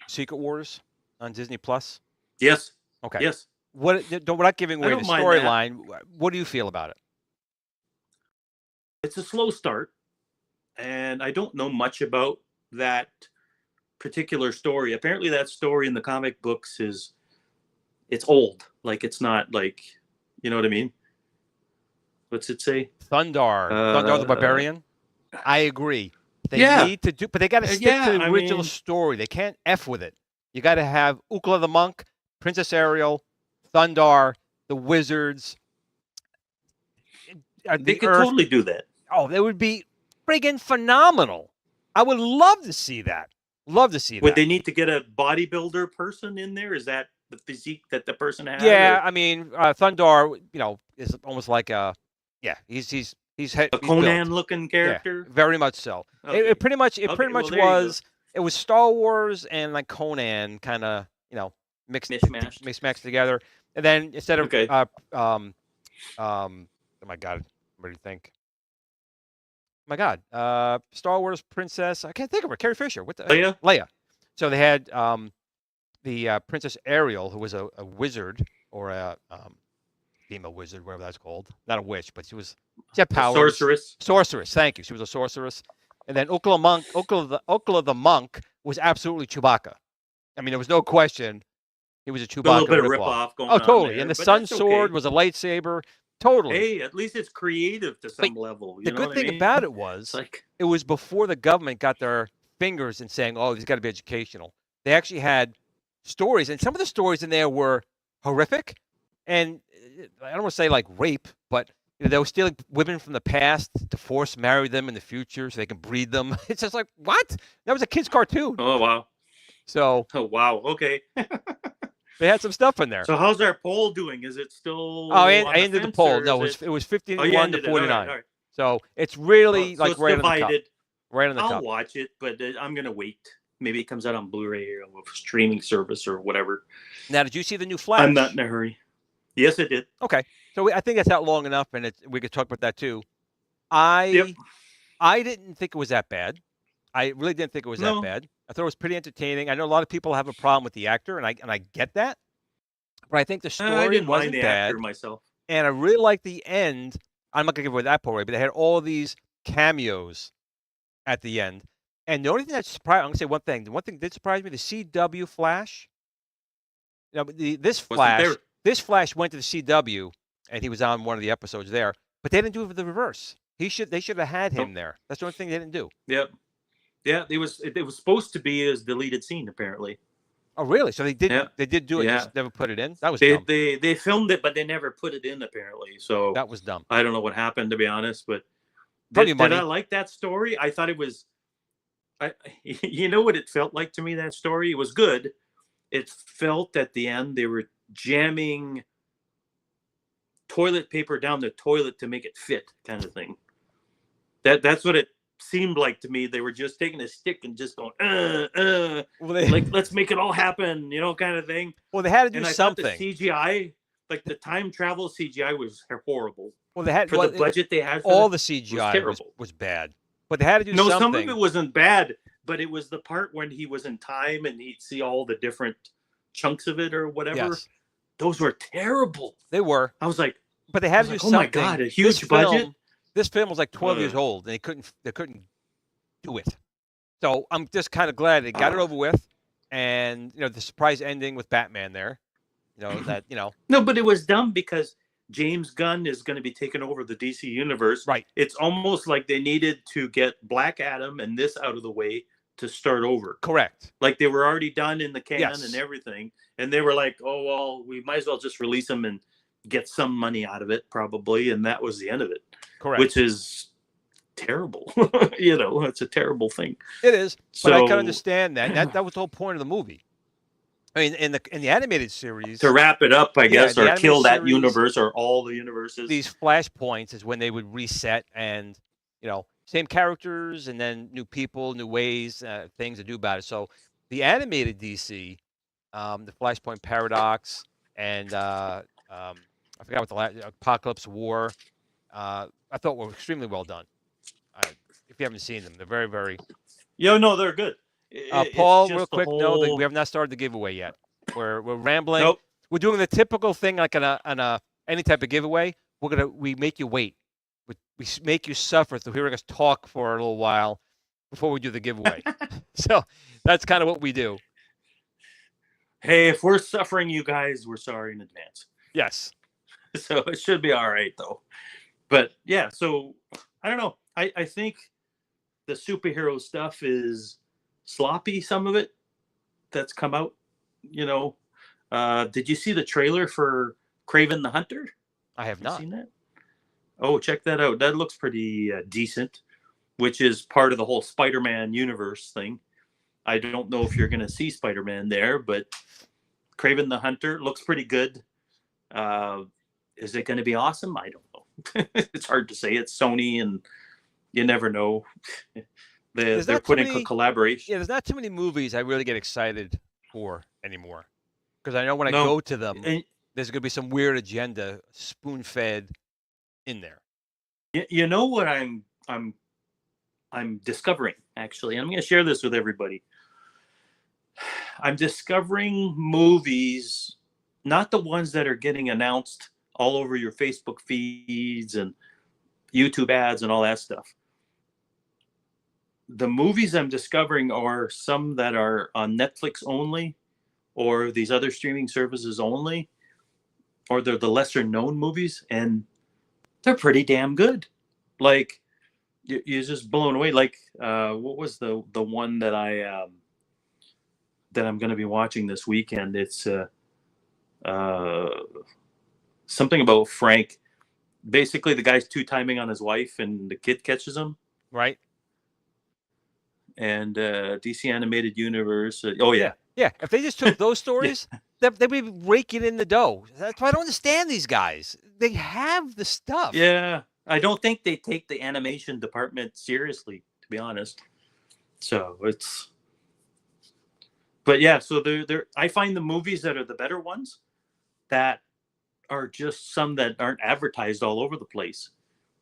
Secret Wars on Disney Plus? Yes. Okay. Yes. Without giving away the storyline, what do you feel about it? It's a slow start, and I don't know much about that particular story. Apparently that story in the comic books it's old. Like, it's not like, you know what I mean? What's it say? Thundar the Barbarian. I agree. They need to do, but they got to stick to the original story. They can't F with it. You got to have Ukla the monk, Princess Ariel, Thundar, the wizards. They could totally do that. Oh, that would be friggin' phenomenal. I would love to see that. Would they need to get a bodybuilder person in there? Is that the physique that the person has? Yeah, I mean, Thundar, is almost like he's a Conan-looking character. Yeah, very much so. Okay. It pretty much was. It was Star Wars and like Conan, kind of mixed together. And then instead of oh my God, what do you think? Oh my God, Star Wars princess. I can't think of her. Carrie Fisher. What the Leia. So they had the Princess Ariel, who was a wizard or a female wizard, whatever that's called. Not a witch, but she had powers. Sorceress. Thank you. She was a sorceress. And then Ukla the monk was absolutely Chewbacca. I mean, there was no question. He was a Chewbacca. A little bit of rip-off going on. Oh, totally. There, and the sun sword was a lightsaber. Totally. Hey, at least it's creative to some level. The good thing about it was, it was before the government got their fingers in saying, "Oh, these got to be educational." They actually had stories, and some of the stories in there were horrific. And I don't want to say like rape, but they were stealing women from the past to force marry them in the future so they can breed them. It's just like, what? That was a kid's cartoon. Oh, wow. So. Oh, wow. Okay. They had some stuff in there. So how's our poll doing? Is it still? Oh, I ended the poll. No, it was 51 to 49. All right. So it's really like right divided. On the cup. Right on the cup. I'll watch it, but I'm gonna wait. Maybe it comes out on Blu-ray or a streaming service or whatever. Now, did you see the new Flash? I'm not in a hurry. Yes, I did. Okay, so I think that's out long enough, and we could talk about that too. I didn't think it was that bad. I really didn't think it was that bad. I thought it was pretty entertaining. I know a lot of people have a problem with the actor, and I get that. But I think the story wasn't bad. Actor myself. And I really liked the end. I'm not going to give away that part away, but they had all these cameos at the end. And the only thing that surprised, I'm going to say one thing. The one thing that did surprise me, the CW Flash. This Flash went to the CW, and he was on one of the episodes there. But they didn't do it for the reverse. They should have had him there. That's the only thing they didn't do. Yep. Yeah, it was supposed to be his deleted scene, apparently. Oh, really? So they did. Yeah. They did do it. Yeah. Just never put it in. That was dumb. They filmed it, but they never put it in. Apparently, so that was dumb. I don't know what happened, to be honest. But did I like that story? I thought it was. You know what it felt like to me? That story, it was good, it felt at the end they were jamming toilet paper down the toilet to make it fit, kind of thing. That's what it seemed like to me. They were just taking a stick and just going, like, let's make it all happen, kind of thing. Well, they had to do and I something. thought the CGI, like the time travel CGI, was horrible. Well, they had for the budget they had. All the CGI was bad, but they had to do something. No, some of it wasn't bad, but it was the part when he was in time and he'd see all the different chunks of it or whatever. Yes. Those were terrible. They were. I was like, but they had to do something. Oh my God, a huge budget. This film was like 12 years old, and they couldn't do it. So I'm just kind of glad they got it over with, and the surprise ending with Batman there. No, but it was dumb because James Gunn is going to be taking over the DC universe. Right. It's almost like they needed to get Black Adam and this out of the way to start over. Correct. Like they were already done in the can Yes. and everything, and they were like, "Oh well, we might as well just release them and get some money out of it, probably." And that was the end of it. Correct. Which is terrible. It's a terrible thing. It is. But I can understand that. That was the whole point of the movie. I mean, in the animated series, to wrap it up, I guess, or kill that series, universe or all the universes. These flashpoints is when they would reset, and same characters, and then new people, new ways, things to do about it. So the animated DC, the Flashpoint Paradox, and I forgot what the last Apocalypse War. I thought were extremely well done. If you haven't seen them, they're very, very. No, they're good. Paul, real quick, no, we have not started the giveaway yet. We're rambling. Nope. We're doing the typical thing like on a any type of giveaway. We make you wait. We make you suffer through hearing us talk for a little while before we do the giveaway. So that's kind of what we do. Hey, if we're suffering, you guys, we're sorry in advance. Yes. So it should be all right, though. But yeah, so I don't know. I think the superhero stuff is sloppy, some of it that's come out. Did you see the trailer for Kraven the Hunter? I have not seen that. Oh, check that out. That looks pretty decent, which is part of the whole Spider-Man universe thing. I don't know if you're going to see Spider-Man there, but Kraven the Hunter looks pretty good. Is it going to be awesome? I don't know. It's hard to say. It's Sony, and you never know. They're putting a collaboration. Yeah, there's not too many movies I really get excited for anymore, because I know when I go to them, there's going to be some weird agenda spoon-fed in there. You know what I'm discovering, actually, and I'm going to share this with everybody. I'm discovering movies, not the ones that are getting announced all over your Facebook feeds and YouTube ads and all that stuff. The movies I'm discovering are some that are on Netflix only, or these other streaming services only, or they're the lesser known movies, and they're pretty damn good. Like you're just blown away. Like what was the one that I'm going to be watching this weekend? It's something about Frank. Basically, the guy's two-timing on his wife, and the kid catches him. Right. And DC Animated Universe. Oh yeah. Yeah. If they just took those stories, they'd be raking in the dough. That's why I don't understand these guys. They have the stuff. Yeah. I don't think they take the animation department seriously, to be honest. So it's. But yeah, so they're. I find the movies that are the better ones, that are just some that aren't advertised all over the place.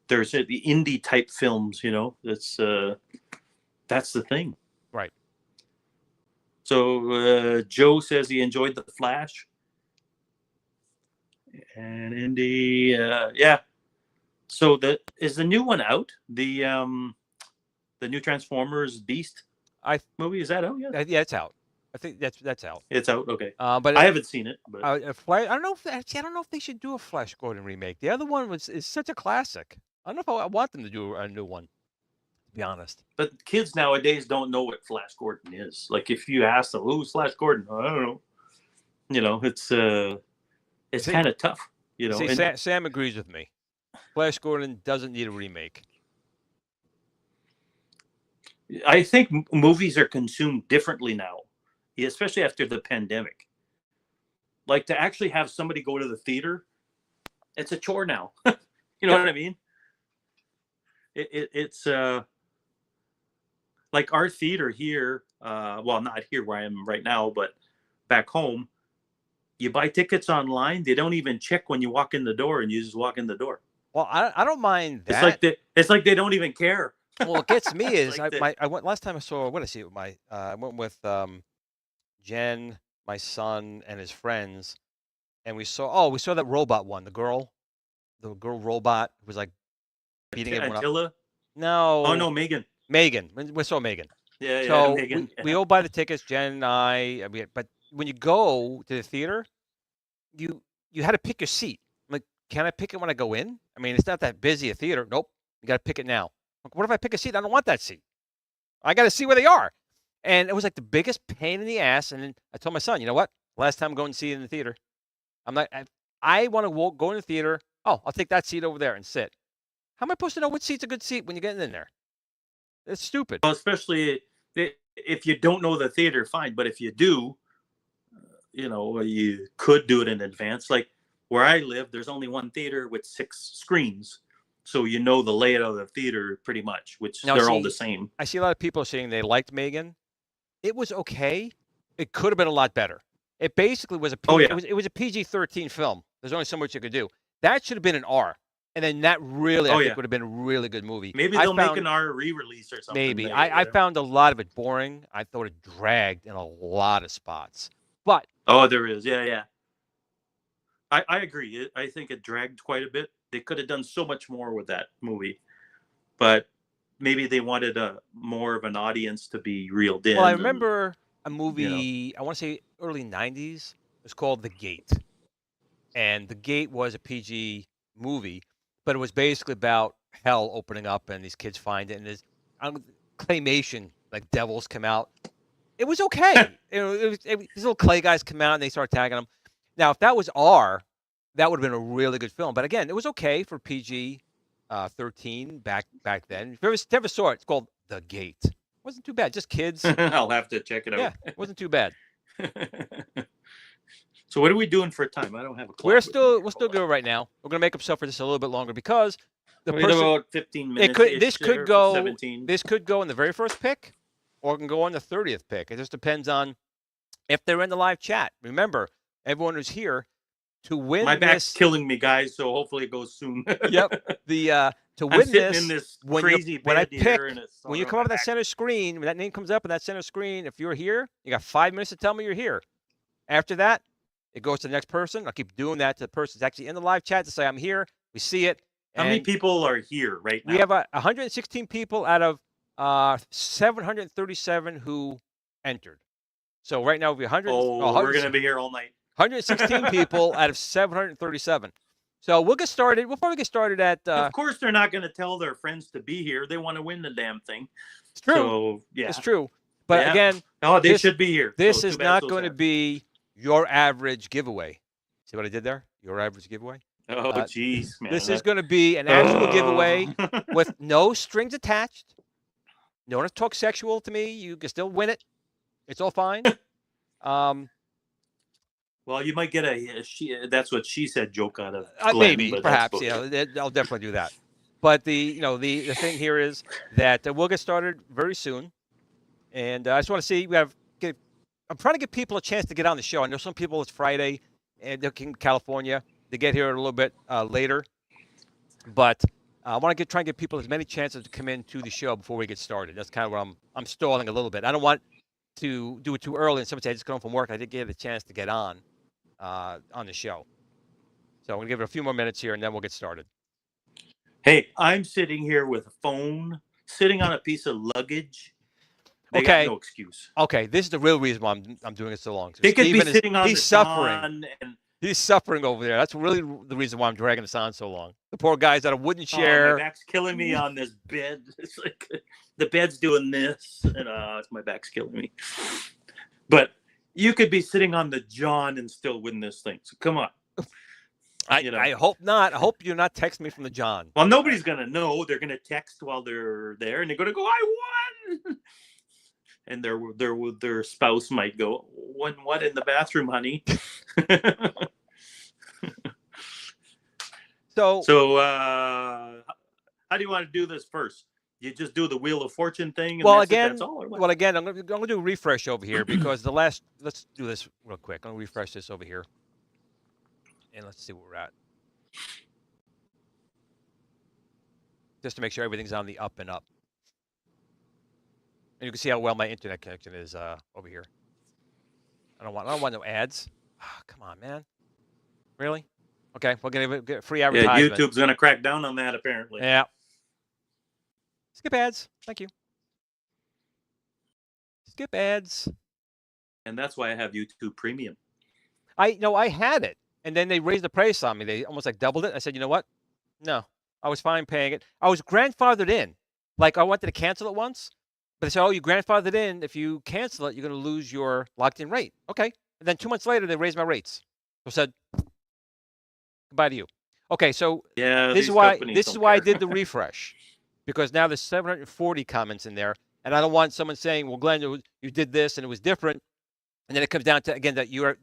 There's the indie type films, that's the thing. Right. So Joe says he enjoyed The Flash. And Indy, yeah. So is the new one out? The new Transformers Beast movie, is that out yet? Yeah, it's out. I think that's out. It's out, okay. But I haven't seen it. But I don't know if they should do a Flash Gordon remake. The other one is such a classic. I don't know if I want them to do a new one, to be honest. But kids nowadays don't know what Flash Gordon is. Like if you ask them, "Who's Flash Gordon?" I don't know. It's kind of tough. See, Sam agrees with me. Flash Gordon doesn't need a remake. I think movies are consumed differently now. especially after the pandemic. Like, to actually have somebody go to the theater, it's a chore now. You know what I mean? It's like our theater here, well, not here where I am right now, but back home, you buy tickets online. They don't even check when you walk in the door, and you just walk in the door. Well, I don't mind It's that. like they don't even care. Well, what gets me is like I went last time I saw, what did I see with my I went with Jen, my son, and his friends, and we saw that robot one, the girl robot who was like beating everyone up. Attila? Oh No, no, Megan. Megan. We saw Megan. Yeah, So Megan. we all buy the tickets, Jen and I. But when you go to the theater, you had to pick your seat. I'm like, can I pick it when I go in? I mean, it's not that busy a theater. Nope, you got to pick it now. Like, what if I pick a seat? I don't want that seat. I got to see where they are. And it was like the biggest pain in the ass. And then I told my son, you know what? Last time I'm going to see it in the theater, I'm not. I want to go in the theater. Oh, I'll take that seat over there and sit. How am I supposed to know which seat's a good seat when you're getting in there? It's stupid. Well, especially if you don't know the theater, fine. But if you do, you could do it in advance. Like where I live, there's only one theater with 6 screens. So you know the layout of the theater pretty much, which Now, they're all the same. I see a lot of people saying they liked Megan. It was okay. It could have been a lot better. It basically was it was a PG-13 film. There's only so much you could do. That should have been an R. And then that really, I think, would have been a really good movie. Maybe they'll make an R re-release or something. Maybe. I found a lot of it boring. I thought it dragged in a lot of spots. But there is. Yeah. I agree. I think it dragged quite a bit. They could have done so much more with that movie. But maybe they wanted more of an audience to be reeled in. Well, I remember a movie, I want to say early 90s. It was called The Gate. And The Gate was a PG movie, but it was basically about hell opening up and these kids find it. And there's claymation, like devils come out. It was okay. These little clay guys come out and they start tagging them. Now, if that was R, that would have been a really good film. But again, it was okay for PG 13 back then. If you ever saw it, it's called The Gate. It wasn't too bad. Just kids. I'll have to check it out. Yeah, it wasn't too bad. So what are we doing for time? I don't have a clock. We're still good right now. We're gonna make up stuff for this a little bit longer because the person about 15 minutes. This could go 17. This could go in the very first pick, or it can go on the 30th pick. It just depends on if they're in the live chat. Remember, everyone who's here to win. My back's killing me, guys. So hopefully it goes soon. Yep. To I'm win sitting in this crazy when I bed pick, here, and it's when you come up on that center screen, when that name comes up on that center screen, if you're here, you got 5 minutes to tell me you're here. After that, it goes to the next person. I'll keep doing that to the person that's actually in the live chat to say I'm here. We see it. How many people are here right now? We have 116 people out of 737 who entered. So right now we have 100. We're going to be here all night. 116 people out of 737. So we'll get started. We'll probably get started at. Of course, they're not going to tell their friends to be here. They want to win the damn thing. It's true. So, yeah. It's true. But again, they should be here. This is not going to be your average giveaway. See what I did there? Your average giveaway. Oh, jeez, man. This is going to be an actual giveaway with no strings attached. No one has to talk sexual to me. You can still win it. It's all fine. Well, you might get that's what she said joke out of Glenn, maybe, perhaps. I'll definitely do that. But the thing here is that we'll get started very soon, and I just want to see I'm trying to give people a chance to get on the show. I know some people it's Friday and they're in California. They get here a little bit later, but I want to try and give people as many chances to come into the show before we get started. That's kind of where I'm stalling a little bit. I don't want to do it too early and somebody say I just got home from work. I didn't get a chance to get on the show. So I'm going to give it a few more minutes here, and then we'll get started. Hey, I'm sitting here with a phone, sitting on a piece of luggage. They got no excuse. Okay, this is the real reason why I'm doing it so long. They could be sitting on the suffering. He's suffering over there. That's really the reason why I'm dragging this on so long. The poor guy's at a wooden chair. My back's killing me on this bed. It's like the bed's doing this, and my back's killing me. But you could be sitting on the John and still win this thing. So come on. I hope not. I hope you're not texting me from the John. Well, nobody's going to know. They're going to text while they're there, and they're going to go, I won. and their spouse might go, what in the bathroom, honey? So how do you want to do this first? You just do the Wheel of Fortune thing, and well, that's again, it, that's all, or what? well, again, I'm gonna do a refresh over here because the last. Let's do this real quick. I'm gonna refresh this over here, and let's see where we're at, just to make sure everything's on the up and up. And you can see how well my internet connection is over here. I don't want no ads. Oh, come on, man. Really? Okay, we're gonna get free advertisement. YouTube's gonna crack down on that apparently. Yeah. Skip ads. Thank you. Skip ads. And that's why I have YouTube Premium. I had it, and then they raised the price on me. They almost like doubled it. I said, you know what? No, I was fine paying it. I was grandfathered in. Like I wanted to cancel it once, but they said, oh, you grandfathered in. If you cancel it, you're going to lose your locked-in rate. Okay. And then 2 months later, they raised my rates. So I said, goodbye to you. Okay, so this is why I did the refresh, because now there's 740 comments in there, and I don't want someone saying, well, Glenn, you did this and it was different. And then it comes down to, again, that your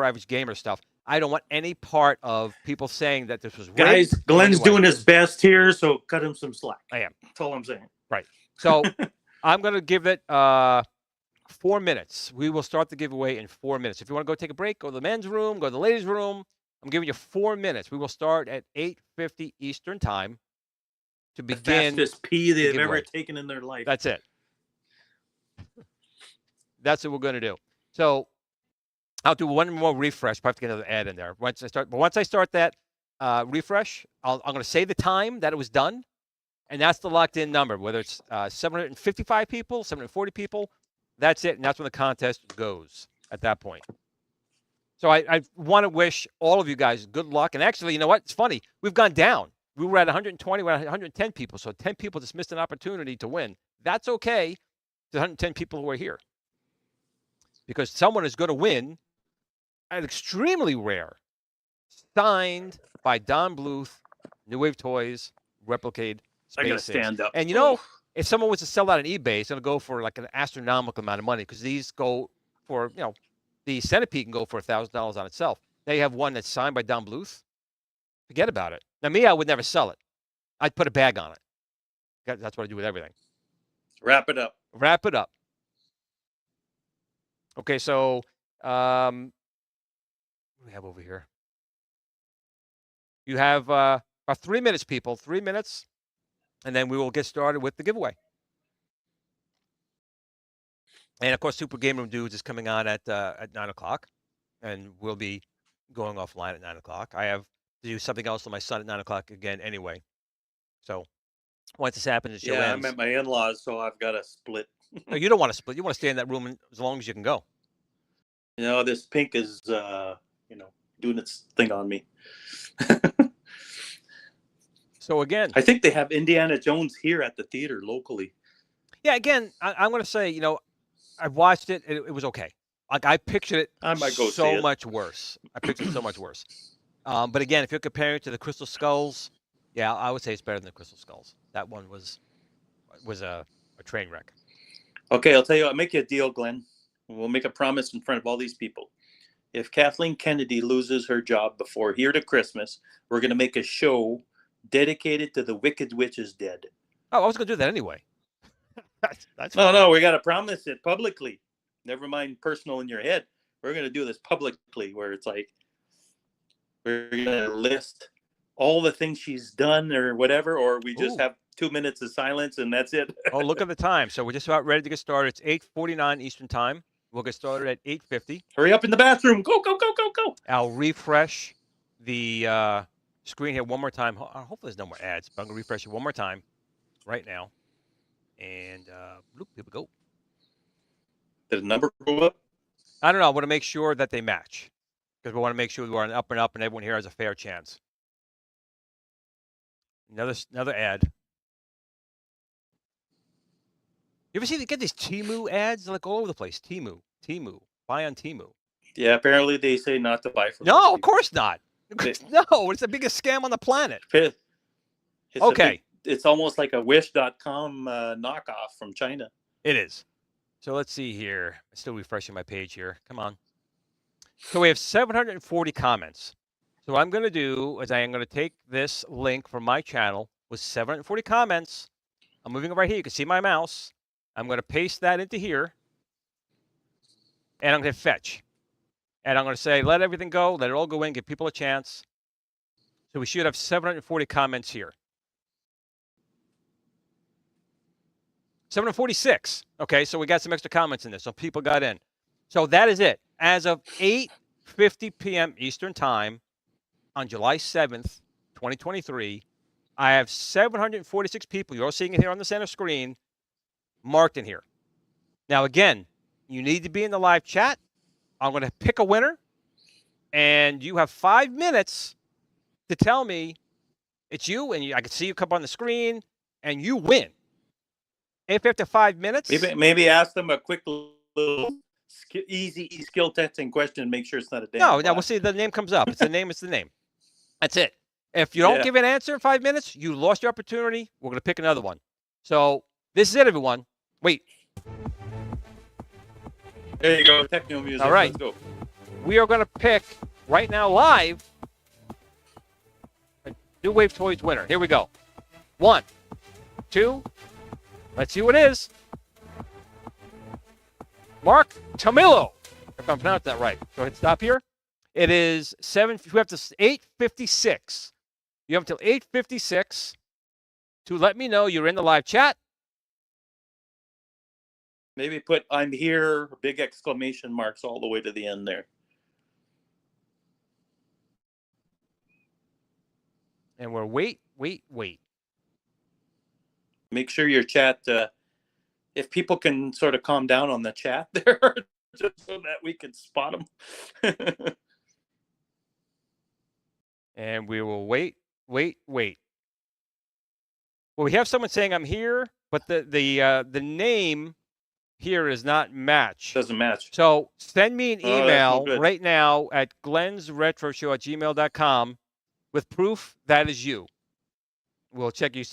average gamer stuff. I don't want any part of people saying that this was rigged. Guys, Glenn's doing his best here, so cut him some slack. I am. That's all I'm saying. Right. So I'm going to give it 4 minutes. We will start the giveaway in 4 minutes. If you want to go take a break, go to the men's room, go to the ladies' room. I'm giving you 4 minutes. We will start at 8:50 Eastern time to begin. The fastest pee they've ever taken in their life. That's it. That's what we're going to do. So I'll do one more refresh. Probably have to get another ad in there once I start that refresh. I'm going to say the time that it was done, and that's the locked-in number. Whether it's 755 people, 740 people, that's it, and that's when the contest goes at that point. So I want to wish all of you guys good luck. And actually, you know what? It's funny. We've gone down. We were at 120. We're at 110 people. So 10 people just missed an opportunity to win. That's okay. The 110 people who are here, because someone is going to win an extremely rare, signed by Don Bluth, New Wave Toys, replicated space. I got to stand up. And you know, if someone was to sell that on eBay, it's going to go for like an astronomical amount of money, because these go for, the Centipede can go for $1,000 on itself. Now you have one that's signed by Don Bluth. Forget about it. Now, me, I would never sell it. I'd put a bag on it. That's what I do with everything. Wrap it up. Wrap it up. Okay, so what do we have over here? You have about 3 minutes, people. 3 minutes, and then we will get started with the giveaway. And of course, Super Game Room Dudes is coming on at 9 o'clock, and we'll be going offline at 9 o'clock. I have to do something else with my son at 9 o'clock again anyway. So once this happens, the show ends. I'm at my in-laws, so I've got to split. No, you don't want to split. You want to stay in that room as long as you can go. This pink is, doing its thing on me. So again, I think they have Indiana Jones here at the theater locally. Yeah, again, I'm going to say, I watched it. It was okay. Like I pictured it so much worse. I pictured it so much worse. But again, if you're comparing it to the Crystal Skulls, yeah, I would say it's better than the Crystal Skulls. That one was a train wreck. Okay, I'll tell you, I'll make you a deal, Glenn. We'll make a promise in front of all these people. If Kathleen Kennedy loses her job before Here to Christmas, we're going to make a show dedicated to the Wicked Witch is Dead. Oh, I was going to do that anyway. That's no, we got to promise it publicly. Never mind personal in your head. We're going to do this publicly, where it's like we're going to list all the things she's done or whatever, or we just have 2 minutes of silence and that's it. Oh, look at the time. So we're just about ready to get started. It's 8:49 Eastern time. We'll get started at 8:50. Hurry up in the bathroom. Go, go, go, go, go. I'll refresh the screen here one more time. Hopefully there's no more ads, but I'm going to refresh it one more time right now. And look, here we go. Did the number go up? I don't know. I want to make sure that they match, because we want to make sure we're on up and up and everyone here has a fair chance. Another ad. You ever see they get these Temu ads? They're like all over the place. Temu. Buy on Temu. Yeah, apparently they say not to buy from. No, of course not. No, it's the biggest scam on the planet. It's almost like a Wish.com knockoff from China. It is. So let's see here. I'm still refreshing my page here. Come on. So we have 740 comments. So what I'm going to do is I am going to take this link from my channel with 740 comments. I'm moving it right here. You can see my mouse. I'm going to paste that into here. And I'm going to fetch. And I'm going to say, let everything go. Let it all go in. Give people a chance. So we should have 740 comments here. 746. Okay, so we got some extra comments in this. So people got in. So that is it. As of 8:50 p.m. Eastern Time on July 7th, 2023, I have 746 people. You're all seeing it here on the center screen marked in here. Now, again, you need to be in the live chat. I'm going to pick a winner, and you have 5 minutes to tell me it's you, and I can see you come on the screen, and you win. If after 5 minutes, maybe ask them a quick little easy skill testing question and make sure it's not a damn no, bot. we'll see the name comes up. It's the name. It's the name. That's it. If you don't give an answer in 5 minutes, you lost your opportunity. We're going to pick another one. So this is it, everyone. Wait. There you go. Techno music. All right. Let's go. We are going to pick right now live a New Wave Toys winner. Here we go. 1, 2. Let's see what it is. Mark Tamilo, if I'm pronouncing that right. Go ahead, stop here. It is 8:56. You have until 8:56 to let me know you're in the live chat. Maybe put "I'm here" big exclamation marks all the way to the end there. And we're wait. Make sure your chat, if people can sort of calm down on the chat there, just so that we can spot them. And we will wait. Well, we have someone saying I'm here, but the name here is not match. Doesn't match. So send me an email no right now at glensretroshow@gmail.com with proof that is you. We'll check. You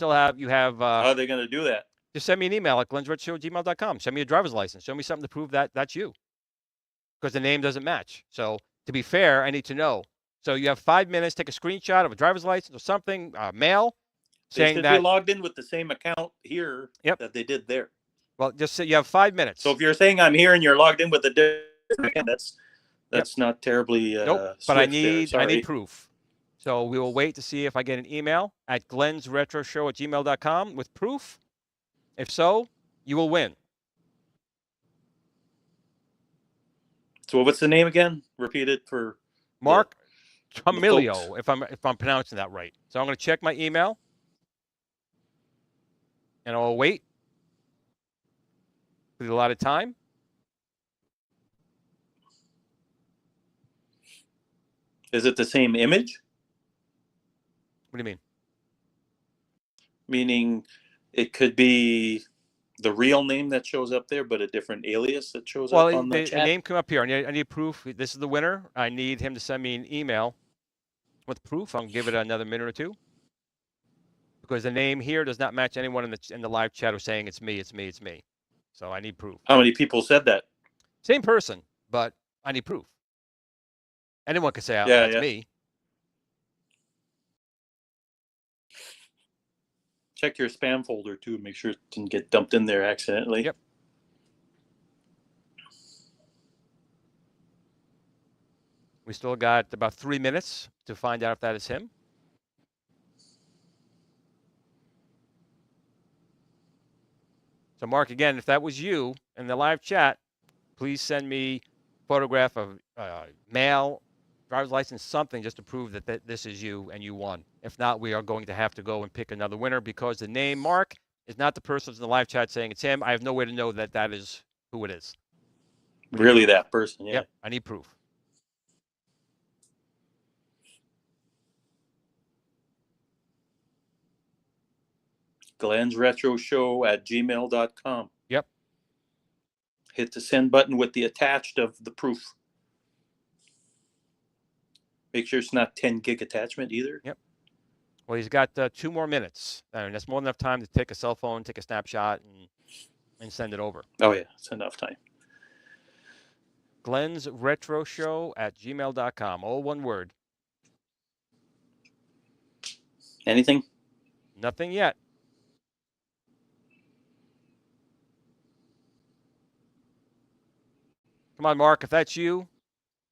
have. How are they going to do that? Just send me an email at glensretroshow@gmail.com. Send me a driver's license. Show me something to prove that that's you, because the name doesn't match. So to be fair, I need to know. So you have 5 minutes. Take a screenshot of a driver's license or something, mail, They saying should that be logged in with the same account here that they did there. Well, just say you have 5 minutes. So if you're saying I'm here and you're logged in with a different account, that's not terribly nope. But I need proof. So we will wait to see if I get an email at glensretroshow@gmail.com with proof. If so, you will win. So what's the name again? Repeat it for Mark Tamilio, if I'm pronouncing that right. So I'm going to check my email, and I'll wait with a lot of time. Is it the same image? What do you mean? Meaning it could be the real name that shows up there, but a different alias that shows up on the chat? The name come up here. I need proof. This is the winner. I need him to send me an email with proof. I'll give it another minute or two, because the name here does not match anyone in the live chat who's saying it's me. So I need proof. How many people said that? Same person, but I need proof. Anyone can say that's me. Check your spam folder too. Make sure it didn't get dumped in there accidentally. Yep. We still got about 3 minutes to find out if that is him. So Mark, again, if that was you in the live chat, please send me a photograph of mail, driver's license, something just to prove that this is you and you won. If not, we are going to have to go and pick another winner, because the name Mark is not the person in the live chat saying it's him. I have no way to know that is who it is. Really that person, yeah. Yep, I need proof. glensretroshow@gmail.com. Yep. Hit the send button with the attached of the proof. Make sure it's not 10 gig attachment either. Yep. Well, he's got 2 more minutes. And that's more than enough time to take a cell phone, take a snapshot, and and send it over. Oh yeah, it's enough time. glensretroshow@gmail.com. All one word. Anything? Nothing yet. Come on, Mark. If that's you,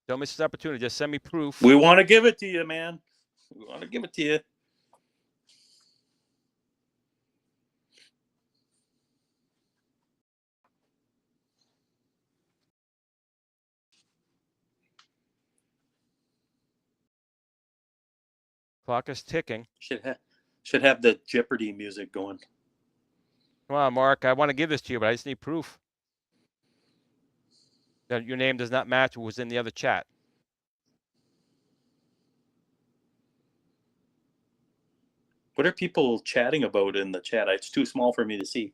don't miss this opportunity. Just send me proof. We want to give it to you, man. We want to give it to you. Clock is ticking. Should have the Jeopardy music going. Come on, Mark. I want to give this to you, but I just need proof that your name does not match what was in the other chat. What are people chatting about in the chat? It's too small for me to see.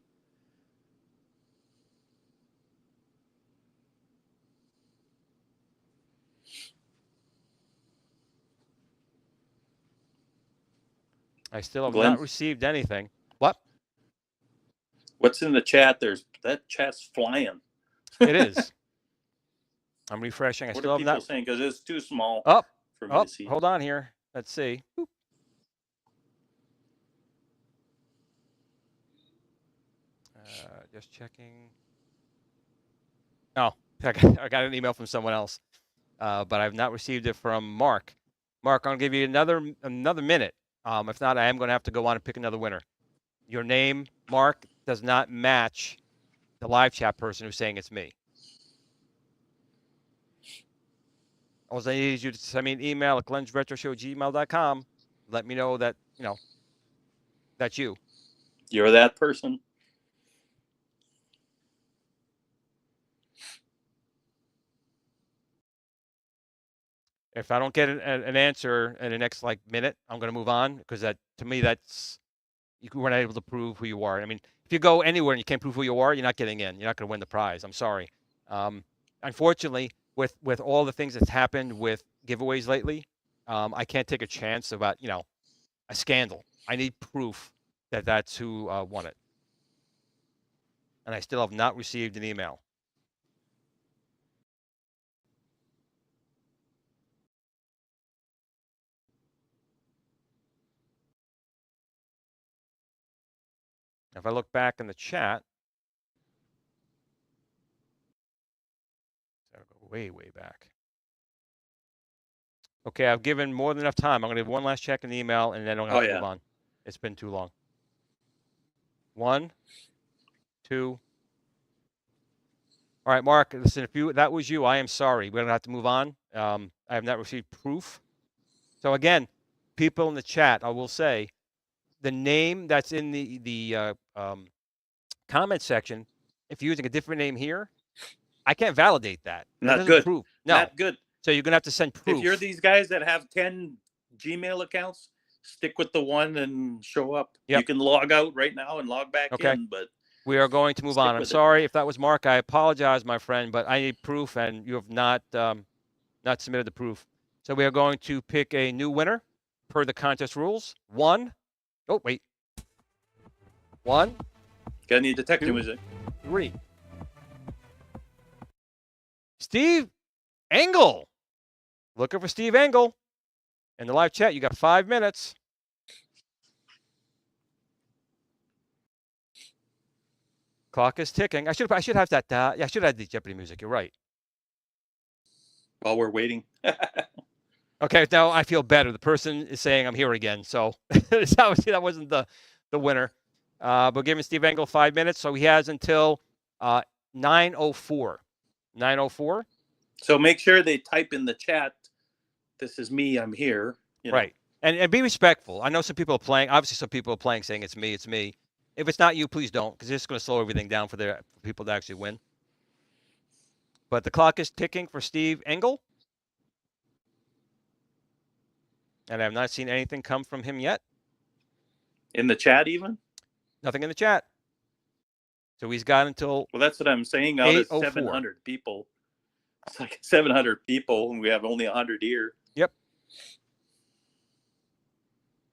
I still have Glenn? not received anything. What? What's in the chat? That chat's flying. It is. I'm refreshing. I What still are have people not. saying? Because it's too small for me Oh, to see. hold on here. Let's see. Boop. Just checking. Oh, I got an email from someone else, but I've not received it from Mark. Mark, I'm gonna give you another minute. If not, I am gonna have to go on and pick another winner. Your name, Mark, does not match the live chat person who's saying it's me. All I need is you to send me an email at glensretroshow@gmail.com. Let me know that that's you. You're that person. If I don't get an answer in the next minute, I'm going to move on because to me that's we're not able to prove who you are. I mean, if you go anywhere and you can't prove who you are, you're not getting in. You're not going to win the prize. I'm sorry. Unfortunately, with all the things that's happened with giveaways lately, I can't take a chance about a scandal. I need proof that that's who won it, and I still have not received an email. If I look back in the chat, I'll go way back. Okay, I've given more than enough time. I'm going to give one last check in the email, and then I'm going to move on. It's been too long. 1, 2. All right, Mark, listen, if that was you, I am sorry. We're going to have to move on. I have not received proof. So again, people in the chat, I will say, the name that's in the comment section, if you're using a different name here, I can't validate that. Not good. Prove. No. Not good. So you're going to have to send proof. If you're these guys that have 10 Gmail accounts, stick with the one and show up. Yep. You can log out right now and log back in, but we are going to move on. I'm sorry if that was Mark. I apologize, my friend, but I need proof, and you have not submitted the proof. So we are going to pick a new winner per the contest rules. 1. Oh, wait. 1. Gotta need detective music. 3. Steve Engel. Looking for Steve Engel. In the live chat, you got 5 minutes. Clock is ticking. I should have that. Yeah, I should have the Jeopardy music. You're right. While we're waiting. Okay, now I feel better. The person is saying I'm here again. So that wasn't the winner. But giving Steve Engel 5 minutes. So he has until 9:04. 9:04. So make sure they type in the chat, "This is me. I'm here." Right. And be respectful. I know some people are playing. Obviously, some people are playing saying it's me. It's me. If it's not you, please don't, because it's going to slow everything down for people to actually win. But the clock is ticking for Steve Engel. And I have not seen anything come from him yet. In the chat, even? Nothing in the chat. So he's got until. Well, that's what I'm saying. Out of 700 people, it's like 700 people, and we have only 100 here. Yep.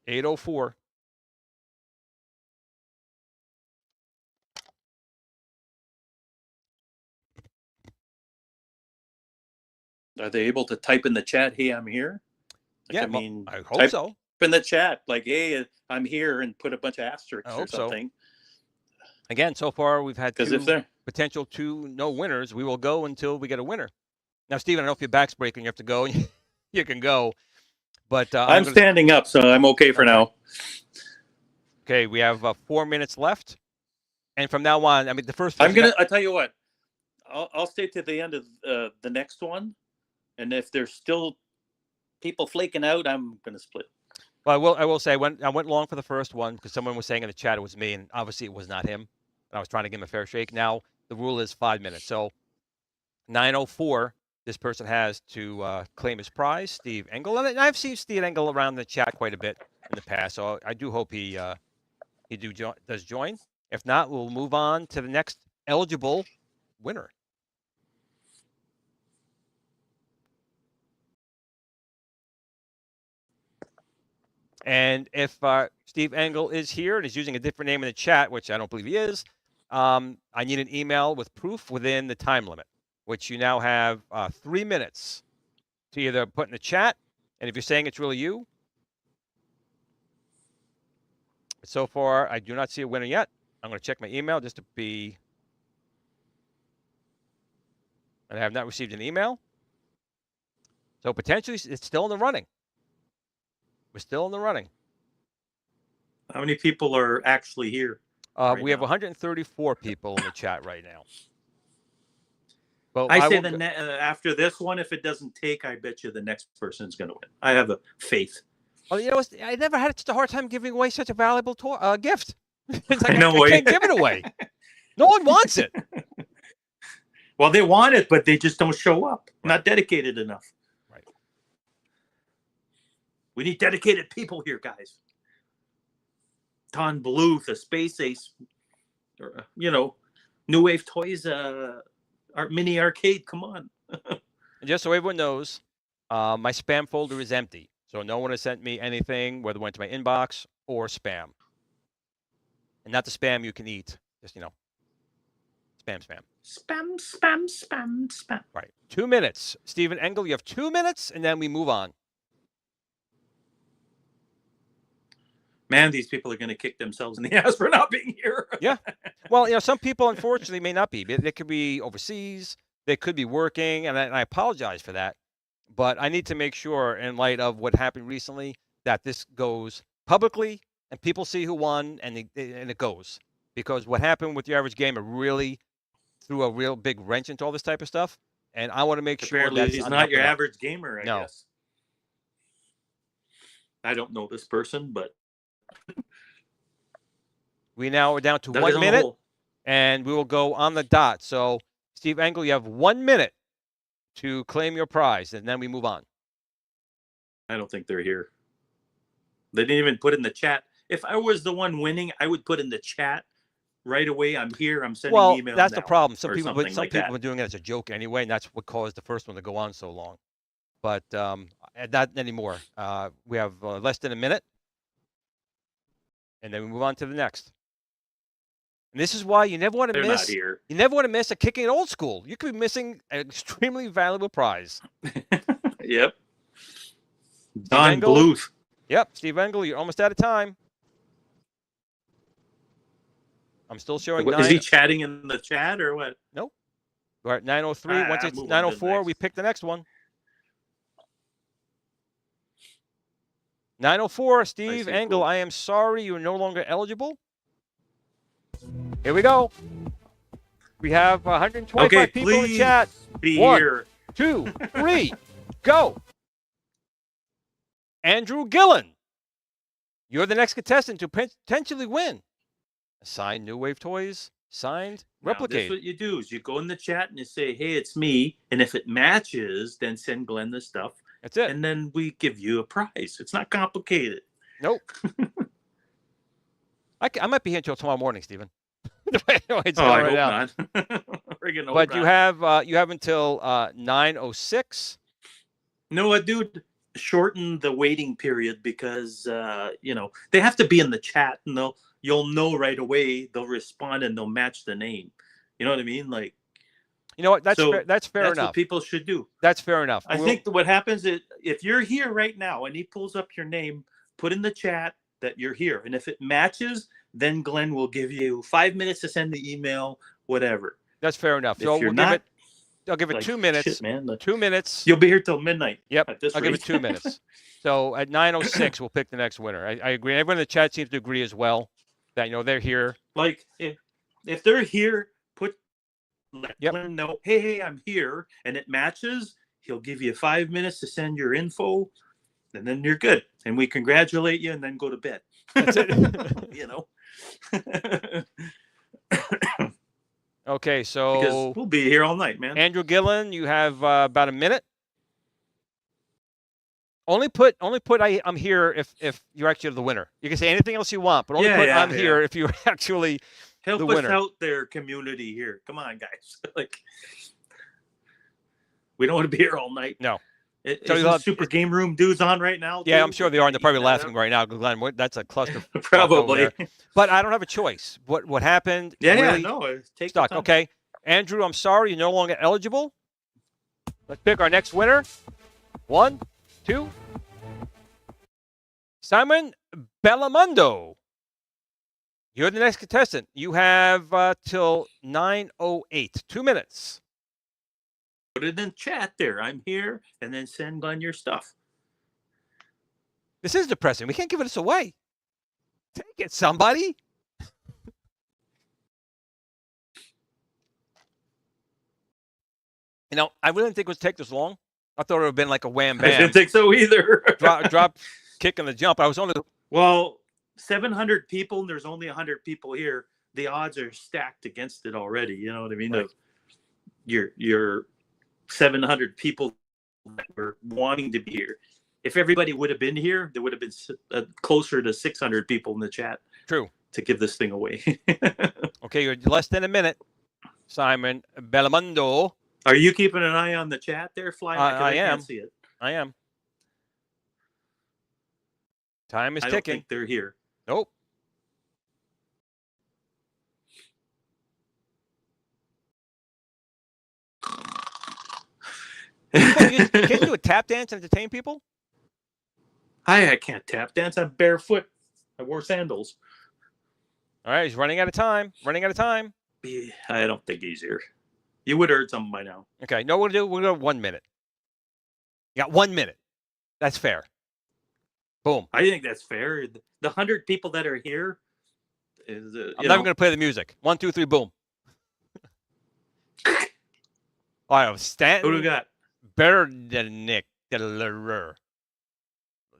8:04. Are they able to type in the chat, "Hey, I'm here"? Like, Yeah, I well, mean, I hope type so. in the chat, like, "Hey, I'm here," and put a bunch of I asterisks or hope so. something. Again, so far we've had Because if two they're potential no winners. We will go until we get a winner. Now, Steven, I don't know if your back's breaking. You have to go. You can go. But I'm standing up, so I'm okay for now. Okay, we have 4 minutes left. And from now on, I mean, the first. I tell you what, I'll stay to the end of the next one. And if there's still people flaking out, I'm going to split. Well, I will say I went long for the first one because someone was saying in the chat it was me, and obviously it was not him. And I was trying to give him a fair shake. Now the rule is 5 minutes. So 9:04, this person has to claim his prize, Steve Engel, and I've seen Steve Engel around the chat quite a bit in the past. So I do hope he does join. If not, we'll move on to the next eligible winner. And if Steve Engel is here and is using a different name in the chat, which I don't believe he is, I need an email with proof within the time limit, which you now have 3 minutes to either put in the chat, and if you're saying it's really you. So far, I do not see a winner yet. I'm going to check my email just to be. And I have not received an email. So potentially, it's still in the running. We're still in the running. How many people are actually here? We have 134 people in the chat right now. But I say after this one, if it doesn't take, I bet you the next person's going to win. I have a faith. Well, you know, I never had such a hard time giving away such a valuable gift. It's like, I know, I can't give it away. No one wants it. Well, they want it, but they just don't show up. Right. Not dedicated enough. Right. We need dedicated people here, guys. Ton Bluth, a Space Ace, or, New Wave Toys, our mini arcade. Come on. And just so everyone knows, my spam folder is empty. So no one has sent me anything, whether it went to my inbox or spam. And not the spam you can eat. Just, spam. Spam. Right. 2 minutes. Stephen Engel, you have 2 minutes, and then we move on. Man, these people are going to kick themselves in the ass for not being here. Yeah. Well, some people, unfortunately, may not be. They could be overseas. They could be working, and I apologize for that. But I need to make sure, in light of what happened recently, that this goes publicly and people see who won, and it goes. Because what happened with the average gamer really threw a real big wrench into all this type of stuff. And I want to make sure that he's not your average gamer, I guess. I don't know this person, but we now are down to 1 minute, and we will go on the dot. So, Steve Engel, you have 1 minute to claim your prize, and then we move on. I don't think they're here. They didn't even put in the chat. If I was the one winning, I would put in the chat right away. I'm here. I'm sending emails. Well, that's the problem. Some people are doing it as a joke anyway, and that's what caused the first one to go on so long. But not anymore. We have less than a minute, and then we move on to the next. And this is why you never want to miss. You never want to miss a Kickin It Old Skool. You could be missing an extremely valuable prize. Yep. Don Bluth. Yep, Steve Engel, you're almost out of time. I'm still showing. Is he chatting in the chat or what? Nope. We're at 9:03. Once it's 9:04, we pick the next one. 9:04, Steve Engel. I am sorry, you are no longer eligible. Here we go. We have 125 people in the chat. 1, 2, 3, go. Andrew Gillen, you're the next contestant to potentially win. Signed New Wave Toys, signed Replicate. That's what you do is you go in the chat and you say, hey, it's me. And if it matches, then send Glenn the stuff. That's it. And then we give you a prize. It's not complicated. Nope. I might be here until tomorrow morning, Stephen. I hope not. But you have until 9:06. No, dude, shorten the waiting period because they have to be in the chat and you'll know right away. They'll respond and they'll match the name. You know what I mean? Like, You know what? That's So fair. That's fair that's enough. what people should do. That's fair enough. I think what happens is if you're here right now and he pulls up your name, put in the chat that you're here. And if it matches, then Glenn will give you 5 minutes to send the email, whatever. That's fair enough. If So you're we'll not, I'll give it like, 2 minutes. shit, man. 2 minutes. You'll be here till midnight. Yep. At this I'll rate. give it 2 minutes. So at 9:06, we'll pick the next winner. I agree. Everyone in the chat seems to agree as well that they're here. Like if they're here, let Yep. Glenn know, hey, I'm here, and it matches. He'll give you 5 minutes to send your info, and then you're good. And we congratulate you, and then go to bed. That's it. You know. Okay, so because we'll be here all night, man. Andrew Gillen, you have about a minute. Only put I'm here if you're actually the winner. You can say anything else you want, but only put I'm here if you're actually help the us winner. out there, community here. Come on, guys. Like, we don't want to be here all night. No. Is the Super Game Room dudes on right now? Yeah, too? I'm sure they are. And they're probably laughing right now. Glenn, that's a cluster. Probably. But I don't have a choice. What happened? Yeah, really no. Take stuck. Okay, Andrew, I'm sorry, you're no longer eligible. Let's pick our next winner. 1, 2. Simon Bellamundo. You're the next contestant. You have till 9:08. 2 minutes. Put it in chat there. I'm here, and then send Glenn your stuff. This is depressing. We can't give this away. Take it, somebody. I really didn't think it would take this long. I thought it would have been like a wham bam. I didn't think so either. drop, kick, and the jump. I was only 700 people, and there's only 100 people here. The odds are stacked against it already. You know what I mean? Right. Your 700 people that were wanting to be here. If everybody would have been here, there would have been closer to 600 people in the chat. True. To give this thing away. Okay, you're less than a minute, Simon Bellamundo. Are you keeping an eye on the chat there, Fly? I am. Can't see it. I am. Time is I ticking. don't think they're here. Nope. Can you do a tap dance and entertain people? I can't tap dance. I'm barefoot. I wore sandals. All right, he's running out of time. I don't think he's here. You would have heard something by now. Okay, no, we'll do 1 minute. You got 1 minute. That's fair. Boom. I think that's fair. The 100 people that are here is. I'm not even going to play the music. 1, 2, 3, boom. All right, Stanton. Who do we got? Berdenik.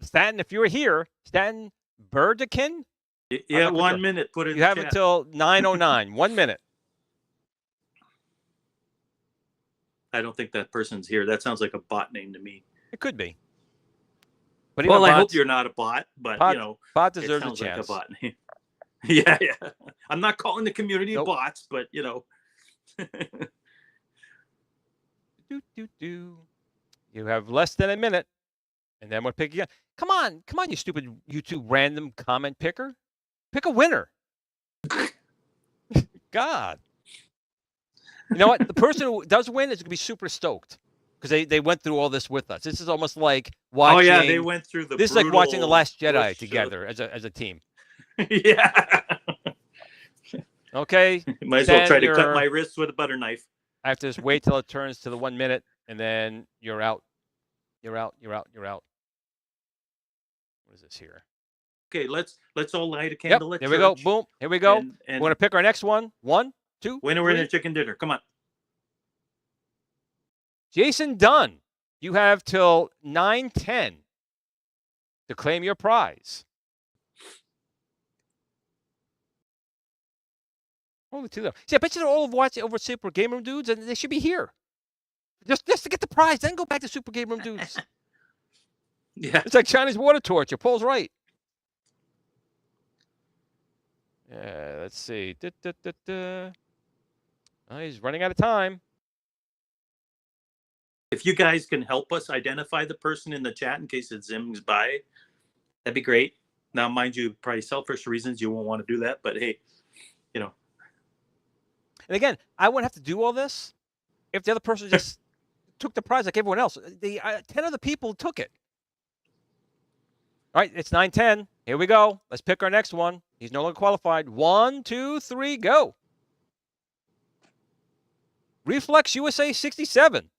Stanton, if you were here, Stanton Burdekin. Yeah, 1 minute. Put it. You have until 9:09. 1 minute. I don't think that person's here. That sounds like a bot name to me. It could be. But well, I hope you're not a bot. But bot deserves a chance. Like a bot name. Yeah. I'm not calling the community bots, but You have less than a minute, and then we'll pick again. Come on, you stupid YouTube random comment picker. Pick a winner. God. You know what? The person who does win is going to be super stoked because they went through all this with us. This is almost like watching. Oh yeah, they went through this is like watching The Last Jedi together as a team. Yeah. Okay. Might as well try to cut my wrists with a butter knife. I have to just wait till it turns to the 1 minute, and then you're out. You're out. What is this here? Okay, let's all light a candle. Yep, there we go. Boom. Here we go. We're going to pick our next one. 1, 2, Winner, winner, chicken dinner. Come on. Jason Dunn, you have till 9:10 to claim your prize. Only two though. See, I bet you they're all watching over Super Game Room Dudes, and they should be here. Just to get the prize, then go back to Super Game Room Dudes. Yeah. It's like Chinese water torture. Paul's right. Let's see. Oh, he's running out of time. If you guys can help us identify the person in the chat in case it zims by, that'd be great. Now, mind you, probably selfish reasons you won't want to do that, but hey, And again, I wouldn't have to do all this if the other person just took the prize like everyone else. The 10 other people took it. All right, it's 9:10. Here we go. Let's pick our next one. He's no longer qualified. 1, 2, 3, go. Reflex USA 67.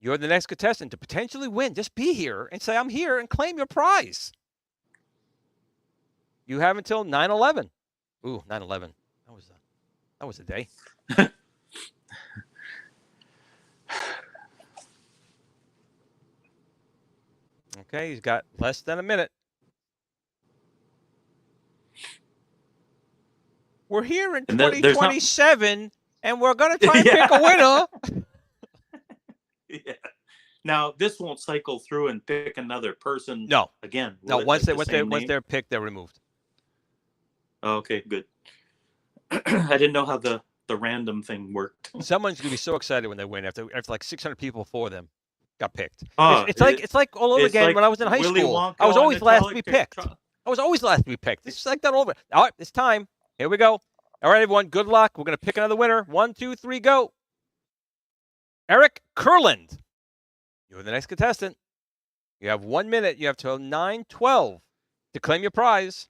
You're the next contestant to potentially win. Just be here and say, I'm here, and claim your prize. You have until 9/11. Ooh, 9/11. That was a day. Okay, he's got less than a minute. We're here in 2027, and we're going to try and pick a winner. Yeah. Now, this won't cycle through and pick another person. No. Again. No, once they're picked, they're removed. Oh, okay, good. I didn't know how the random thing worked. Someone's going to be so excited when they win after like 600 people for them got picked. Oh, it's like all over again like when I was in high Willy school. Wonka I was always last to be Metallica picked. I was always last to be picked. It's like that all over. All right, it's time. Here we go. All right, everyone, good luck. We're going to pick another winner. 1, 2, 3, go. Eric Kurland. You're the next contestant. You have 1 minute. You have till 9:12 to claim your prize.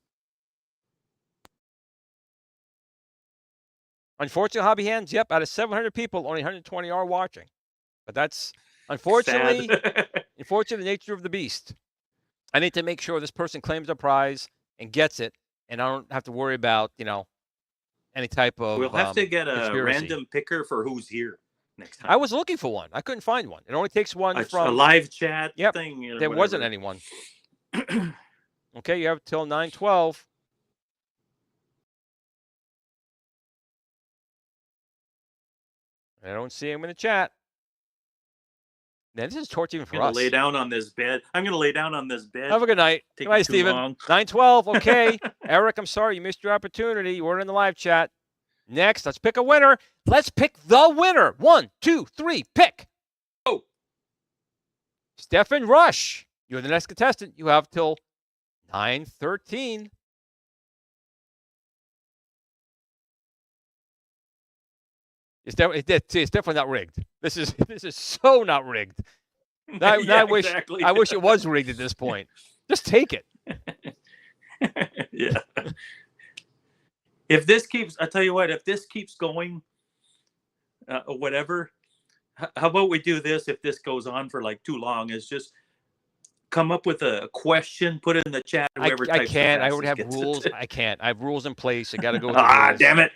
Unfortunately, hobby hands, yep, out of 700 people, only 120 are watching. But that's, unfortunately, the nature of the beast. I need to make sure this person claims a prize and gets it, and I don't have to worry about, any type of We'll have to get a conspiracy. random picker for who's here next time. I was looking for one. I couldn't find one. It only takes one from a live chat yep, thing. There wasn't anyone. Okay, you have till 9:12. I don't see him in the chat. Man, this is torture even for us. I'm going to lay down on this bed. Have a good night. Good night, Steven. 9:12. Okay. Eric, I'm sorry you missed your opportunity. You weren't in the live chat. Next, let's pick a winner. Let's pick the winner. 1, 2, 3, pick. Oh. Stephen Rush. You're the next contestant. You have till 9:13. It's definitely not rigged. This is so not rigged. I wish it was rigged at this point. Just take it. Yeah. If this keeps, I tell you what, if this keeps going, whatever, how about we do this? If this goes on for like too long, is just come up with a question, put it in the chat. I can't. I already have rules. I can't. I have rules in place. I got to go with the rules. Damn it.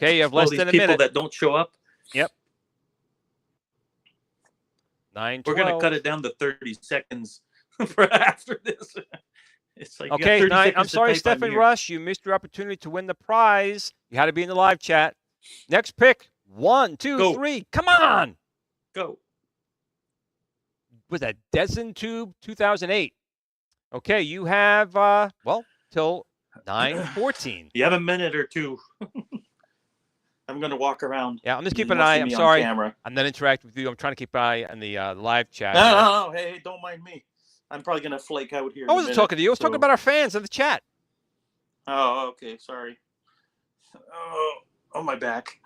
Okay, you have less than a minute. People that don't show up. Yep. 9:12. We're going to cut it down to 30 seconds for after this. It's like okay, I'm sorry, Stephen Rush. You missed your opportunity to win the prize. You had to be in the live chat. Next pick. 1, 2, 3. Come on. Go. Was that Desin Tube 2008? Okay, you have, till 9:14. You have a minute or two. I'm going to walk around. Yeah, I'm just keeping an eye. I'm sorry. I'm not interacting with you. I'm trying to keep an eye on the live chat. No. Hey, don't mind me. I'm probably going to flake out here. I wasn't talking to you. I was talking about our fans in the chat. Oh, okay. Sorry. Oh, my back.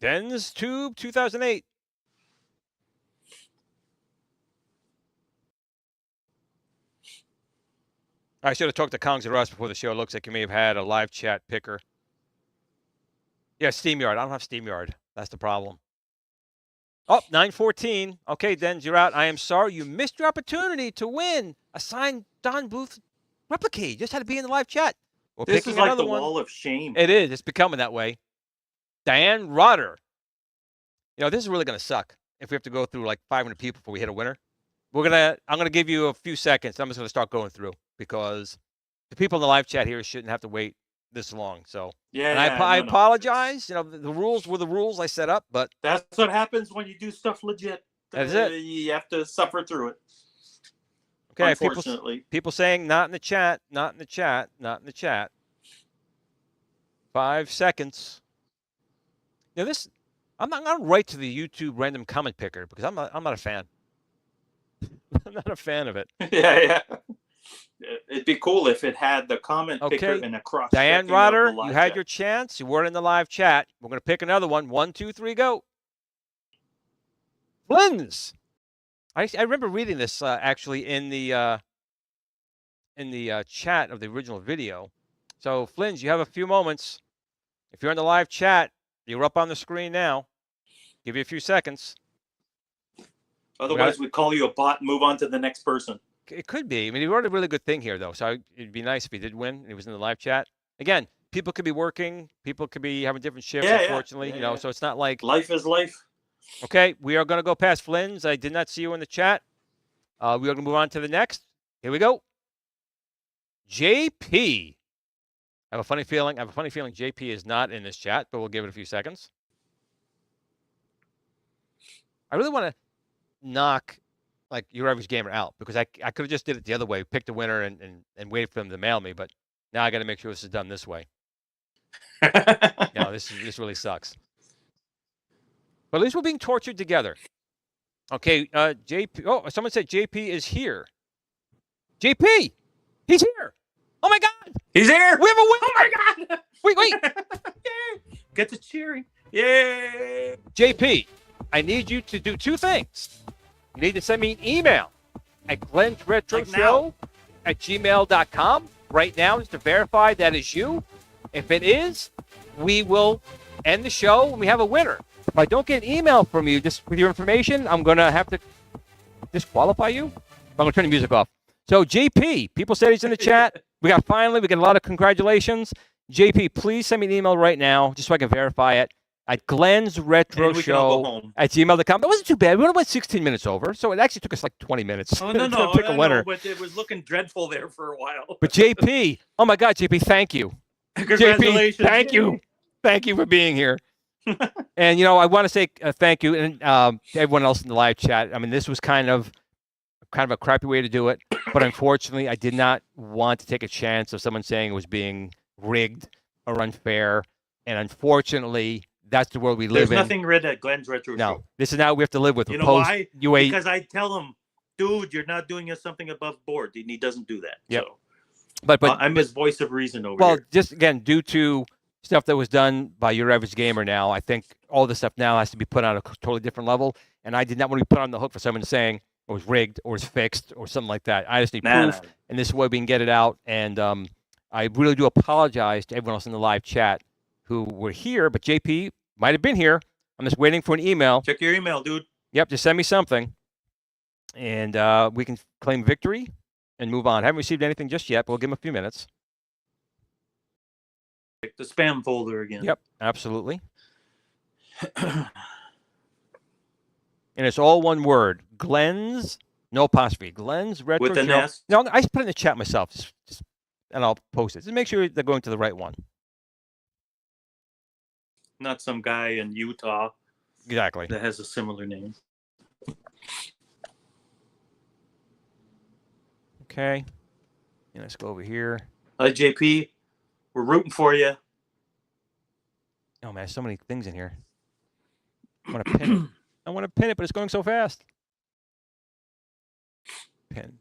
Den's Tube 2008. I should have talked to Kongs and Russ before the show. It looks like you may have had a live chat picker. Yeah, SteamYard. I don't have SteamYard. That's the problem. Oh, 9:14. Okay, Denz, you're out. I am sorry. You missed your opportunity to win a signed Don Bluth replica. You just had to be in the live chat. This is like the wall of shame. It is. It's becoming that way. Diane Rotter. This is really going to suck if we have to go through like 500 people before we hit a winner. I'm going to give you a few seconds. I'm just going to start going through because the people in the live chat here shouldn't have to wait this long. So I apologize. The rules were the rules I set up, but that's what happens when you do stuff legit. That's it. You have to suffer through it. Okay. Unfortunately, people saying not in the chat, not in the chat, not in the chat. 5 seconds. I'm not going to write to the YouTube random comment picker because I'm not a fan. I'm not a fan of it. Yeah. It'd be cool if it had the comment picker Okay. and a cross. Diane Rotter, you had your chance. You weren't in the live chat. We're going to pick another one. 1, 2, 3, go. Flynn's. I remember reading this actually in the chat of the original video. So, Flynn's, you have a few moments. If you're in the live chat, you're up on the screen now. Give you a few seconds. Otherwise, we'd call you a bot and move on to the next person. It could be. I mean, he wrote a really good thing here, though. So it'd be nice if he did win and he was in the live chat. Again, people could be working. People could be having different shifts, unfortunately. You know, so it's not like... Life is life. Okay, we are going to go past Flynn's. I did not see you in the chat. We are going to move on to the next. Here we go. JP. I have a funny feeling JP is not in this chat, but we'll give it a few seconds. I really want to knock like your average gamer out because I could have just did it the other way, picked a winner and waited for them to mail me, but now I got to make sure this is done this way. This really sucks. But at least we're being tortured together. Okay, JP. Oh, someone said JP is here. JP, he's here. Oh my God, he's here. We have a winner. Oh my God. Wait. Get the cheering. Yay. JP, I need you to do two things. You need to send me an email at glensretroshow@gmail.com right now just to verify that is you. If it is, we will end the show when we have a winner. If I don't get an email from you just with your information, I'm going to have to disqualify you. I'm going to turn the music off. So, JP, people said he's in the chat. We got a lot of congratulations. JP, please send me an email right now just so I can verify it at glensretroshow@gmail.com. That wasn't too bad. We only went 16 minutes over, so it actually took us like 20 minutes to pick a winner. But it was looking dreadful there for a while. But JP, oh my God, JP, thank you. Congratulations. JP, thank you. Thank you for being here. And, I want to say thank you and to everyone else in the live chat. I mean, this was kind of a crappy way to do it, but unfortunately, I did not want to take a chance of someone saying it was being rigged or unfair. And unfortunately, that's the world we live in. There's nothing rigged at Glenn's Retro Show. No, this is now we have to live with. You know why? Because I tell him, dude, you're not doing something above board, and he doesn't do that. Yep. So, but I'm his voice of reason over here. Well, just again, due to stuff that was done by your average gamer now, I think all this stuff now has to be put on a totally different level. And I did not want to be put on the hook for someone saying it was rigged or it's fixed or something like that. I just need proof, and this is why we can get it out. And I really do apologize to everyone else in the live chat who were here, but JP might have been here. I'm just waiting for an email. Check your email, dude. Yep, just send me something, and we can claim victory and move on. I haven't received anything just yet, but we'll give him a few minutes. Check the spam folder again. Yep, absolutely. And it's all one word. Glenn's, no apostrophe. Glenn's Retro With an Show. S? No, I just put it in the chat myself, and I'll post it. Just make sure they're going to the right one. Not some guy in Utah. Exactly. That has a similar name. Okay. And let's go over here. Hi, JP. We're rooting for you. Oh, man, so many things in here. I want to pin it. I want to pin it, but it's going so fast. Pin.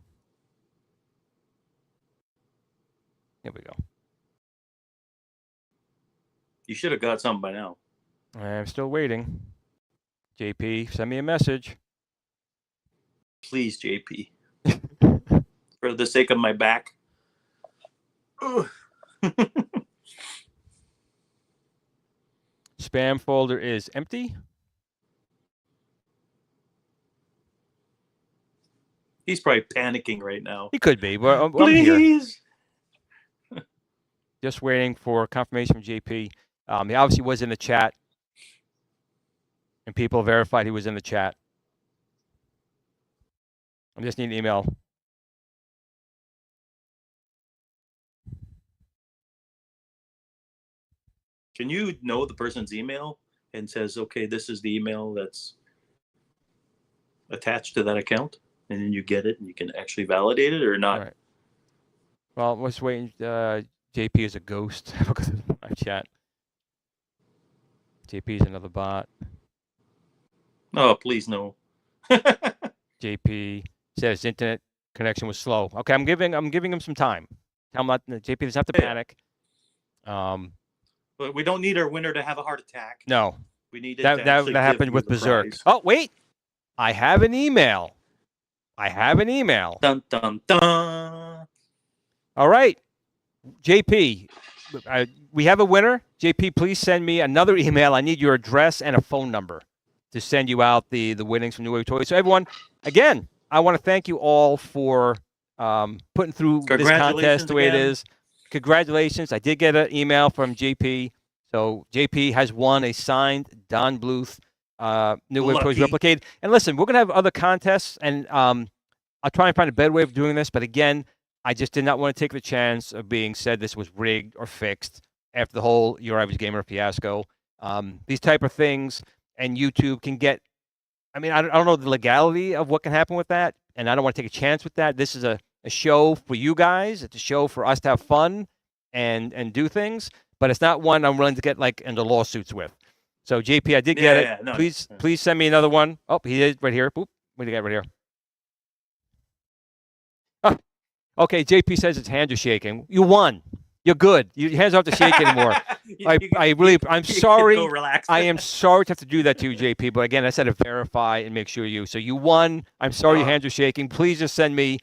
Here we go. You should have got something by now. I'm still waiting. JP, send me a message. Please, JP. For the sake of my back. Spam folder is empty. He's probably panicking right now. He could be, but I'm Please. here. Just waiting for confirmation from JP. He obviously was in the chat, and people verified he was in the chat. I just need an email. Can you know the person's email and says, okay, this is the email that's attached to that account? And then you get it and you can actually validate it or not? All right. Well, we're just waiting. JP is a ghost. Look at my chat. JP is another bot. Oh, please no. JP says internet Connection was slow. Okay, I'm giving him some time. Tell him not, JP doesn't have to panic. But we don't need our winner to have a heart attack. No. We need it that to actually give happened you with the Berserk. prize. Oh, wait. I have an email. Dun, dun, dun. All right. JP, we have a winner. JP, please send me another email. I need your address and a phone number to send you out the winnings from New Wave Toys. So everyone, again, I want to thank you all for putting through this contest the way it is. Congratulations. I did get an email from JP. So JP has won a signed Don Bluth New Wave Toys Replicated. And listen, we're going to have other contests, and I'll try and find a better way of doing this. But again, I just did not want to take the chance of being said this was rigged or fixed after the whole Your Average Gamer fiasco. These type of things, and YouTube can get, I mean, I don't know the legality of what can happen with that, and I don't want to take a chance with that. This is a show for you guys. It's a show for us to have fun and do things, but it's not one I'm willing to get like into lawsuits with. So JP, I did get it. No, please send me another one. Oh, he is right here. Boop. What do you got right here? Oh, okay. JP says his hands are shaking. You won. You're good. Your hands don't have to shake anymore. I'm sorry. I am sorry to have to do that to you, JP. But again, I said to verify and make sure you. So you won. I'm sorry your hands are shaking. Please just send me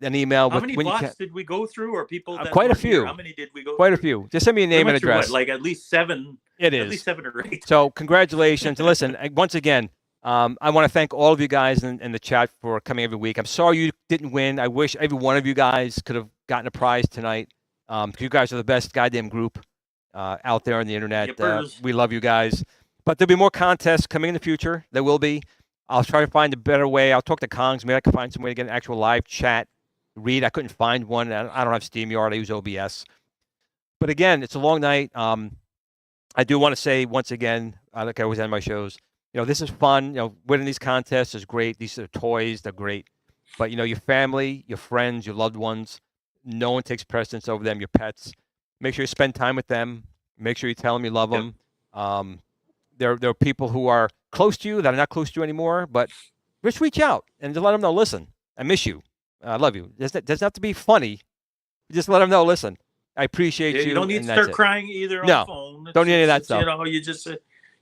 an email. How many bots did we go through, or people? That quite a few. How many did we go? Quite a few. Just send me a name and address. Like at least 7. It is at least 7 or 8. So congratulations. Listen, once again, I want to thank all of you guys in the chat for coming every week. I'm sorry you didn't win. I wish every one of you guys could have gotten a prize tonight. You guys are the best goddamn group out there on the internet. We love you guys. But there'll be more contests coming in the future. There will be. I'll try to find a better way. I'll talk to Kongs. Maybe I can find some way to get an actual live chat read. I couldn't find one. I don't have SteamYard. I use OBS. But again, it's a long night. I do want to say once again, like I always end my shows, this is fun. Winning these contests is great. These are toys. They're great. But, your family, your friends, your loved ones, no one takes precedence over them, your pets. Make sure you spend time with them. Make sure you tell them you love them. There are people who are close to you that are not close to you anymore, but just reach out and just let them know, listen, I miss you. I love you. It doesn't have to be funny. Just let them know, listen, I appreciate you. You don't need to start crying either on the phone. Don't need any of that stuff.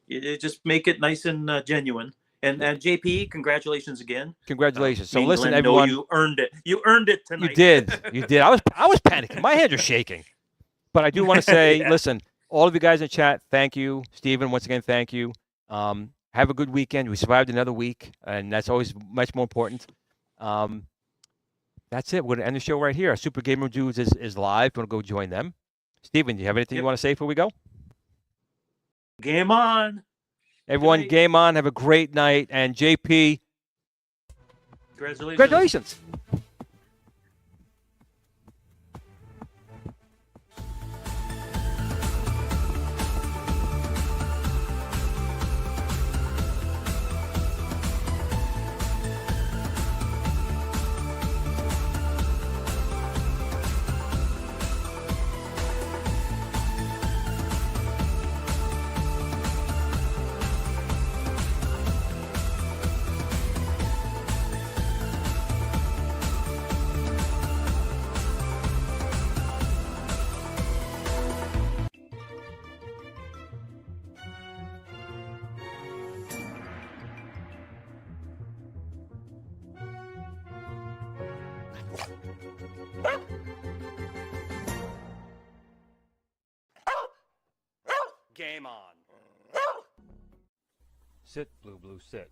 You just make it nice and genuine. And JP, congratulations again. Congratulations. So listen, everyone. You earned it. You earned it tonight. You did. You did. I was panicking. My hands are shaking. But I do want to say, listen, all of you guys in chat, thank you. Steven, once again, thank you. Have a good weekend. We survived another week, and that's always much more important. That's it. We're going to end the show right here. Our Super Gamer Dudes is live. We're going to go join them. Steven, do you have anything you want to say before we go? Game on. Everyone, game on. Have a great night. And JP, congratulations. Game on. Sit, Blue, sit.